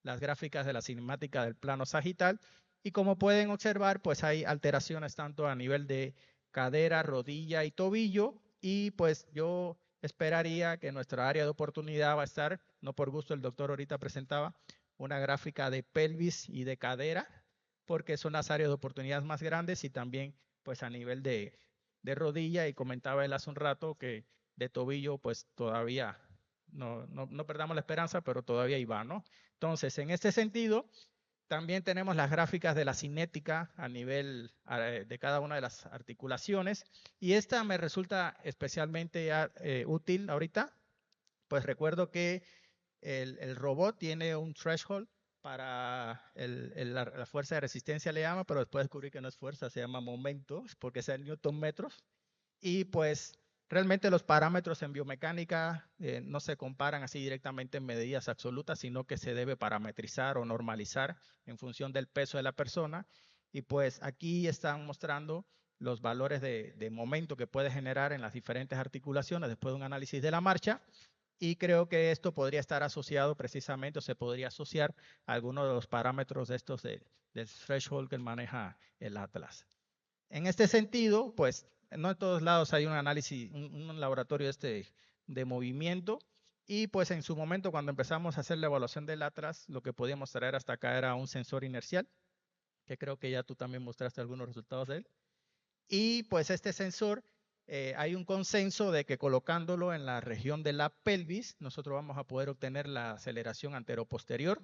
las gráficas de la cinemática del plano sagital, y como pueden observar, pues hay alteraciones tanto a nivel de cadera, rodilla y tobillo, y pues yo esperaría que nuestra área de oportunidad va a estar, no por gusto el doctor ahorita presentaba una gráfica de pelvis y de cadera, porque son las áreas de oportunidad más grandes, y también pues a nivel de rodilla, y comentaba él hace un rato que de tobillo pues todavía no perdamos la esperanza, pero todavía ahí va, ¿no? Entonces, en este sentido, también tenemos las gráficas de la cinética a nivel de cada una de las articulaciones, y esta me resulta especialmente útil ahorita. Pues recuerdo que el robot tiene un threshold para la fuerza de resistencia, le llama, pero después descubrí que no es fuerza, se llama momento, porque es el newton metros. Y pues realmente los parámetros en biomecánica no se comparan así directamente en medidas absolutas, sino que se debe parametrizar o normalizar en función del peso de la persona. Y pues aquí están mostrando los valores de momento que puede generar en las diferentes articulaciones después de un análisis de la marcha. Y creo que esto podría estar asociado precisamente, o se podría asociar a algunos de los parámetros de estos del threshold que maneja el Atlas. En este sentido, pues no en todos lados hay un análisis, un laboratorio de movimiento, y pues en su momento cuando empezamos a hacer la evaluación del Atlas, lo que podíamos traer hasta acá era un sensor inercial, que creo que ya tú también mostraste algunos resultados de él. Y pues este sensor, hay un consenso de que colocándolo en la región de la pelvis, nosotros vamos a poder obtener la aceleración anteroposterior.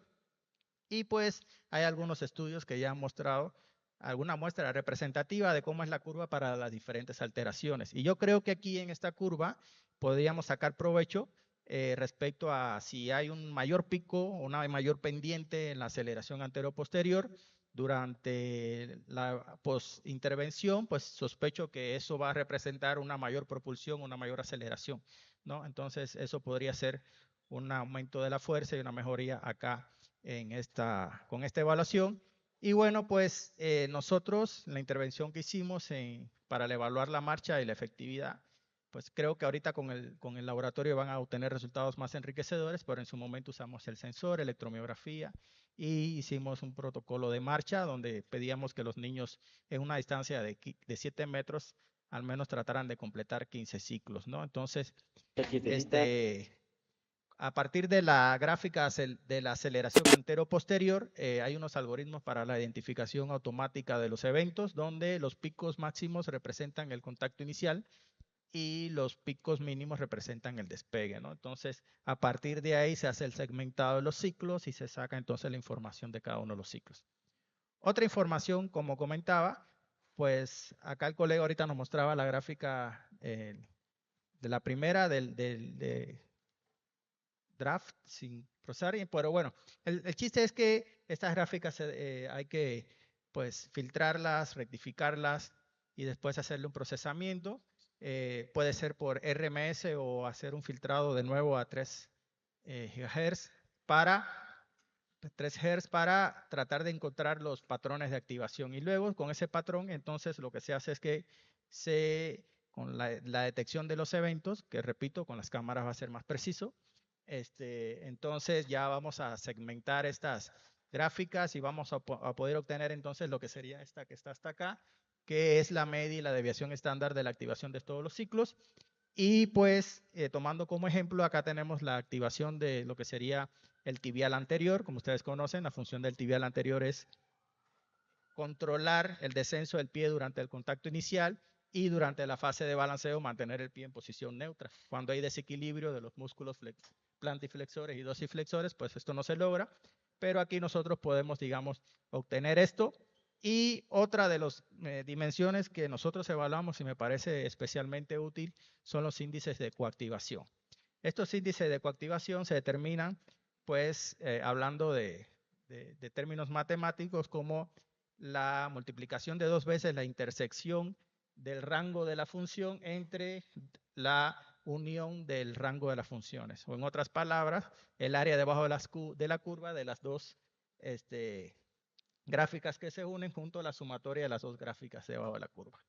Y pues hay algunos estudios que ya han mostrado alguna muestra representativa de cómo es la curva para las diferentes alteraciones. Y yo creo que aquí en esta curva podríamos sacar provecho respecto a si hay un mayor pico o una mayor pendiente en la aceleración anterior-posterior. Durante la post-intervención, pues sospecho que eso va a representar una mayor propulsión, una mayor aceleración, ¿no? Entonces, eso podría ser un aumento de la fuerza y una mejoría acá con esta evaluación. Y bueno, pues nosotros, la intervención que hicimos para evaluar la marcha y la efectividad, pues creo que ahorita con el laboratorio van a obtener resultados más enriquecedores, pero en su momento usamos el sensor, electromiografía, y hicimos un protocolo de marcha donde pedíamos que los niños en una distancia de 7 metros al menos trataran de completar 15 ciclos, ¿no? Entonces, a partir de la gráfica de la aceleración antero-posterior, hay unos algoritmos para la identificación automática de los eventos, donde los picos máximos representan el contacto inicial y los picos mínimos representan el despegue, ¿no? Entonces, a partir de ahí se hace el segmentado de los ciclos y se saca entonces la información de cada uno de los ciclos. Otra información, como comentaba, pues acá el colega ahorita nos mostraba la gráfica de la primera de draft sin procesar, pero bueno, el chiste es que estas gráficas hay que pues filtrarlas, rectificarlas y después hacerle un procesamiento. Puede ser por RMS o hacer un filtrado de nuevo a 3 GHz para 3 Hz para tratar de encontrar los patrones de activación. Y luego con ese patrón, entonces lo que se hace es que con la detección de los eventos, que repito, con las cámaras va a ser más preciso, entonces ya vamos a segmentar estas gráficas y vamos a poder obtener entonces lo que sería esta que está hasta acá, que es la media y la desviación estándar de la activación de todos los ciclos. Y pues tomando como ejemplo, acá tenemos la activación de lo que sería el tibial anterior. Como ustedes conocen, la función del tibial anterior es controlar el descenso del pie durante el contacto inicial y durante la fase de balanceo mantener el pie en posición neutra. Cuando hay desequilibrio de los músculos plantiflexores y dorsiflexores, pues esto no se logra, pero aquí nosotros podemos, digamos, obtener esto. Y otra de las dimensiones que nosotros evaluamos y me parece especialmente útil son los índices de coactivación. Estos índices de coactivación se determinan, pues, hablando de términos matemáticos, como la multiplicación de 2 veces la intersección del rango de la función entre la unión del rango de las funciones. O en otras palabras, el área debajo de la curva de las dos gráficas que se unen junto a la sumatoria de las dos gráficas debajo de la curva.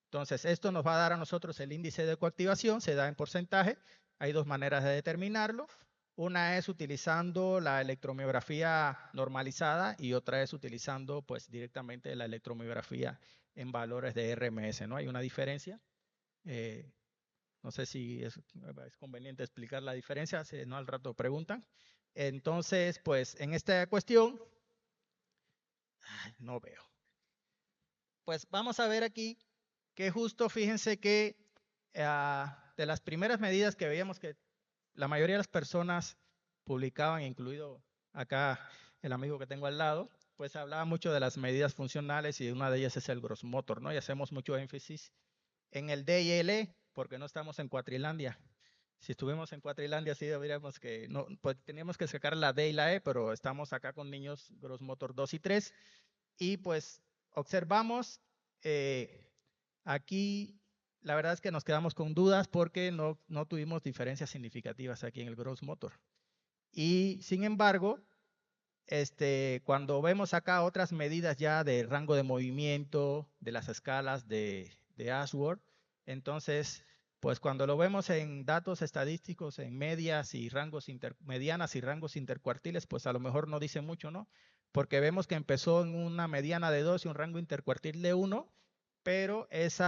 Entonces, esto nos va a dar a nosotros el índice de coactivación, se da en porcentaje. Hay dos maneras de determinarlo. Una es utilizando la electromiografía normalizada y otra es utilizando pues directamente la electromiografía en valores de RMS, ¿no? Hay una diferencia. No sé si es conveniente explicar la diferencia, si no al rato preguntan. Entonces, pues en esta cuestión, no veo. Pues vamos a ver aquí que justo fíjense que de las primeras medidas que veíamos que la mayoría de las personas publicaban, incluido acá el amigo que tengo al lado, pues hablaba mucho de las medidas funcionales y una de ellas es el gross motor, ¿no? Y hacemos mucho énfasis en el D y el E porque no estamos en Cuatrilandia. Si estuvimos en Cuatrilandia, sí deberíamos que, no, pues teníamos que sacar la D y la E, pero estamos acá con niños gross motor 2 y 3. Y pues observamos aquí, la verdad es que nos quedamos con dudas porque no tuvimos diferencias significativas aquí en el gross motor. Y sin embargo, cuando vemos acá otras medidas ya de rango de movimiento, de las escalas de Ashworth, entonces, pues cuando lo vemos en datos estadísticos, en medias y medianas y rangos intercuartiles, pues a lo mejor no dice mucho, ¿no? Porque vemos que empezó en una mediana de 2 y un rango intercuartil de 1, pero ese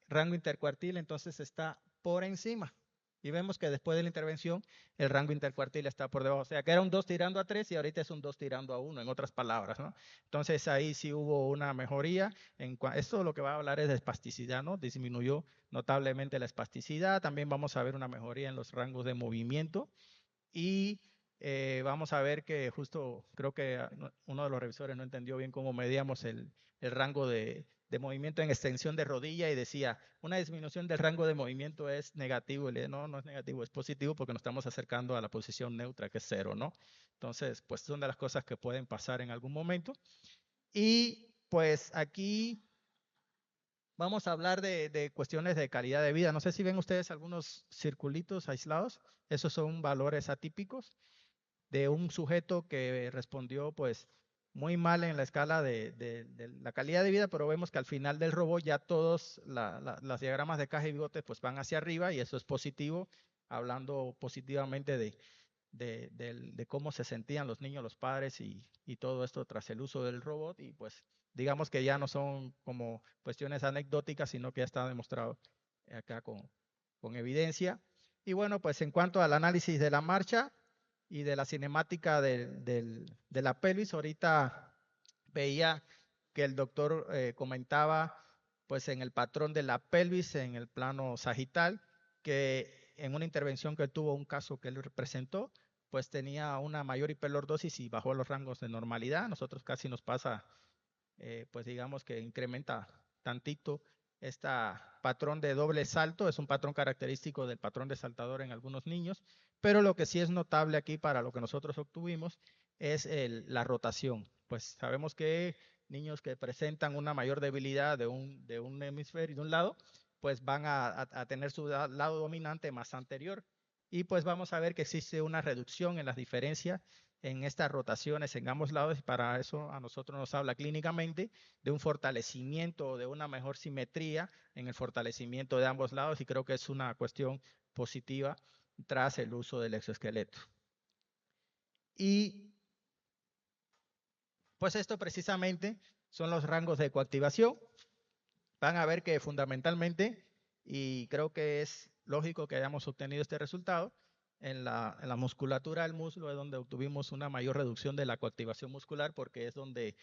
rango intercuartil entonces está por encima. Y vemos que después de la intervención, el rango intercuartil está por debajo. O sea, que era un 2 tirando a 3 y ahorita es un 2 tirando a 1, en otras palabras, ¿no? Entonces, ahí sí hubo una mejoría. Esto lo que va a hablar es de espasticidad, ¿no? Disminuyó notablemente la espasticidad. También vamos a ver una mejoría en los rangos de movimiento. Y vamos a ver que justo, creo que uno de los revisores no entendió bien cómo medíamos el rango de movimiento en extensión de rodilla y decía, una disminución del rango de movimiento es negativo. Y le dije, no, no es negativo, es positivo porque nos estamos acercando a la posición neutra, que es 0, ¿no? Entonces, pues son de las cosas que pueden pasar en algún momento. Y pues aquí vamos a hablar de cuestiones de calidad de vida. No sé si ven ustedes algunos circulitos aislados. Esos son valores atípicos de un sujeto que respondió pues muy mal en la escala de la calidad de vida, pero vemos que al final del robot ya todos las diagramas de caja y bigote pues van hacia arriba y eso es positivo, hablando positivamente de cómo se sentían los niños, los padres y todo esto tras el uso del robot. Y pues digamos que ya no son como cuestiones anecdóticas, sino que ya está demostrado acá con evidencia. Y bueno, pues en cuanto al análisis de la marcha y de la cinemática de la pelvis, ahorita veía que el doctor comentaba pues en el patrón de la pelvis, en el plano sagital, que en una intervención que tuvo, un caso que él presentó, pues tenía una mayor hiperlordosis y bajó los rangos de normalidad. Nosotros casi nos pasa, pues digamos que incrementa tantito este patrón de doble salto, es un patrón característico del patrón de saltador en algunos niños, pero lo que sí es notable aquí para lo que nosotros obtuvimos es la rotación. Pues sabemos que niños que presentan una mayor debilidad de un hemisferio, de un lado, pues van a tener su lado dominante más anterior. Y pues vamos a ver que existe una reducción en las diferencias en estas rotaciones en ambos lados, y para eso a nosotros nos habla clínicamente de un fortalecimiento, de una mejor simetría en el fortalecimiento de ambos lados, y creo que es una cuestión positiva tras el uso del exoesqueleto. Y pues esto precisamente son los rangos de coactivación. Van a ver que fundamentalmente, y creo que es lógico que hayamos obtenido este resultado, en la musculatura del muslo es donde obtuvimos una mayor reducción de la coactivación muscular, porque es donde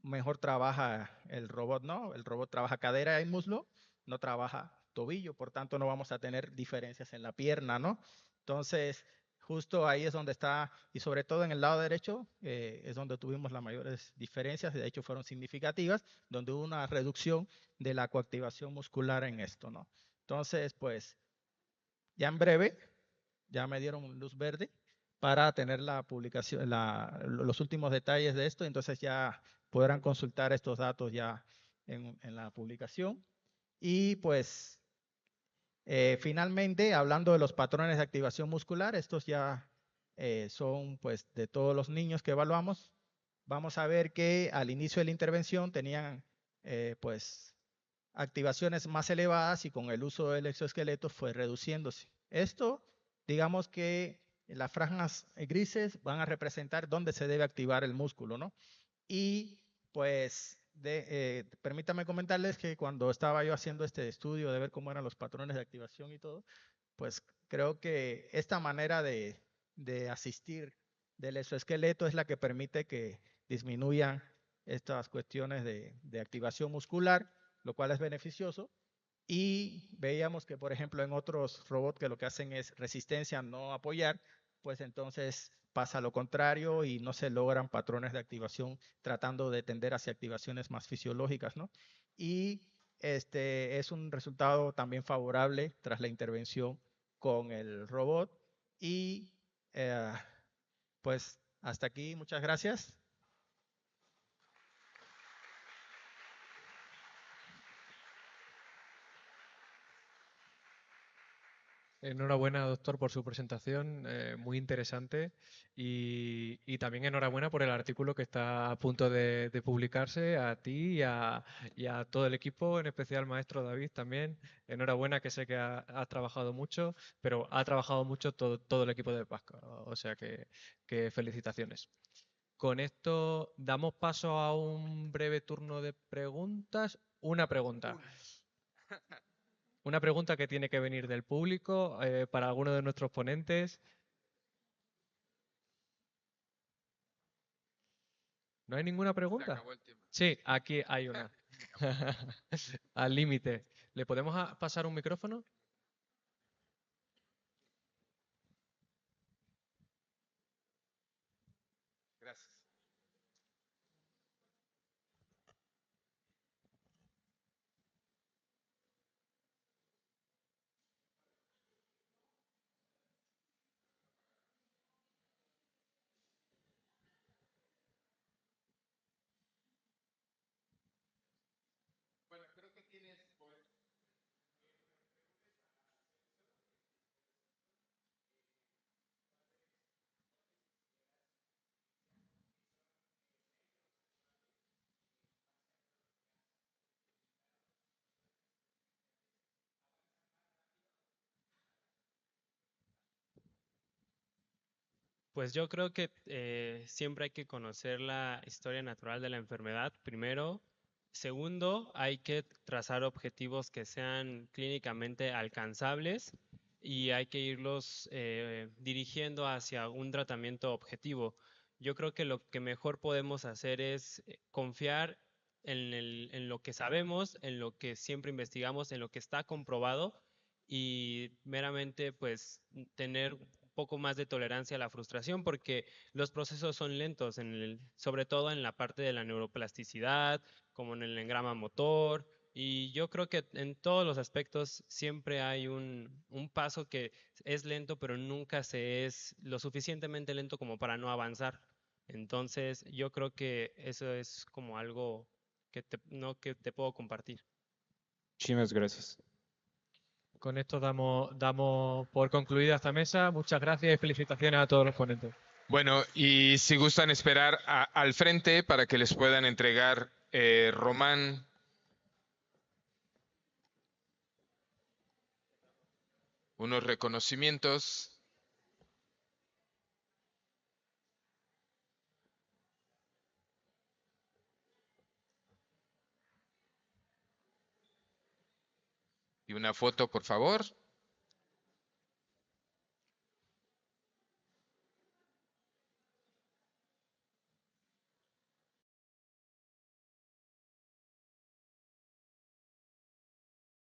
mejor trabaja el robot, ¿no? El robot trabaja cadera y muslo, no trabaja tobillo, por tanto no vamos a tener diferencias en la pierna, ¿no? Entonces, justo ahí es donde está, y sobre todo en el lado derecho, es donde tuvimos las mayores diferencias, de hecho fueron significativas, donde hubo una reducción de la coactivación muscular en esto, ¿no? Entonces, pues, ya en breve, ya me dieron luz verde para tener la publicación, los últimos detalles de esto, entonces ya podrán consultar estos datos ya en la publicación. Y pues, finalmente, hablando de los patrones de activación muscular, estos ya son pues de todos los niños que evaluamos. Vamos a ver que al inicio de la intervención tenían pues activaciones más elevadas y con el uso del exoesqueleto fue reduciéndose. Esto, digamos que las franjas grises van a representar dónde se debe activar el músculo, ¿no? Y pues permítame comentarles que cuando estaba yo haciendo este estudio de ver cómo eran los patrones de activación y todo, pues creo que esta manera de asistir del exoesqueleto es la que permite que disminuyan estas cuestiones de activación muscular, lo cual es beneficioso. Y veíamos que, por ejemplo, en otros robots que lo que hacen es resistencia, no apoyar, pues entonces pasa lo contrario y no se logran patrones de activación tratando de tender hacia activaciones más fisiológicas, ¿no? Y este es un resultado también favorable tras la intervención con el robot. Y pues hasta aquí, muchas gracias. Enhorabuena, doctor, por su presentación, muy interesante. Y también enhorabuena por el artículo que está a punto de publicarse, a ti y a todo el equipo, en especial maestro David también. Enhorabuena, que sé que has trabajado mucho, pero ha trabajado mucho todo el equipo de Pasca, o sea que felicitaciones. Con esto damos paso a un breve turno de preguntas. Una pregunta. Una pregunta que tiene que venir del público para alguno de nuestros ponentes. ¿No hay ninguna Se pregunta? acabó el tiempo. Sí, aquí hay una. Al límite. ¿Le podemos pasar un micrófono? Gracias. Pues yo creo que siempre hay que conocer la historia natural de la enfermedad, primero. Segundo, hay que trazar objetivos que sean clínicamente alcanzables y hay que irlos dirigiendo hacia un tratamiento objetivo. Yo creo que lo que mejor podemos hacer es confiar en lo que sabemos, en lo que siempre investigamos, en lo que está comprobado y meramente pues tener un poco más de tolerancia a la frustración porque los procesos son lentos, sobre todo en la parte de la neuroplasticidad, como en el engrama motor, y yo creo que en todos los aspectos siempre hay un paso que es lento, pero nunca se es lo suficientemente lento como para no avanzar. Entonces, yo creo que eso es como algo que te puedo compartir. Muchísimas gracias. Con esto damos por concluida esta mesa. Muchas gracias y felicitaciones a todos los ponentes. Bueno, y si gustan esperar al frente para que les puedan entregar Román, unos reconocimientos. Y una foto, por favor.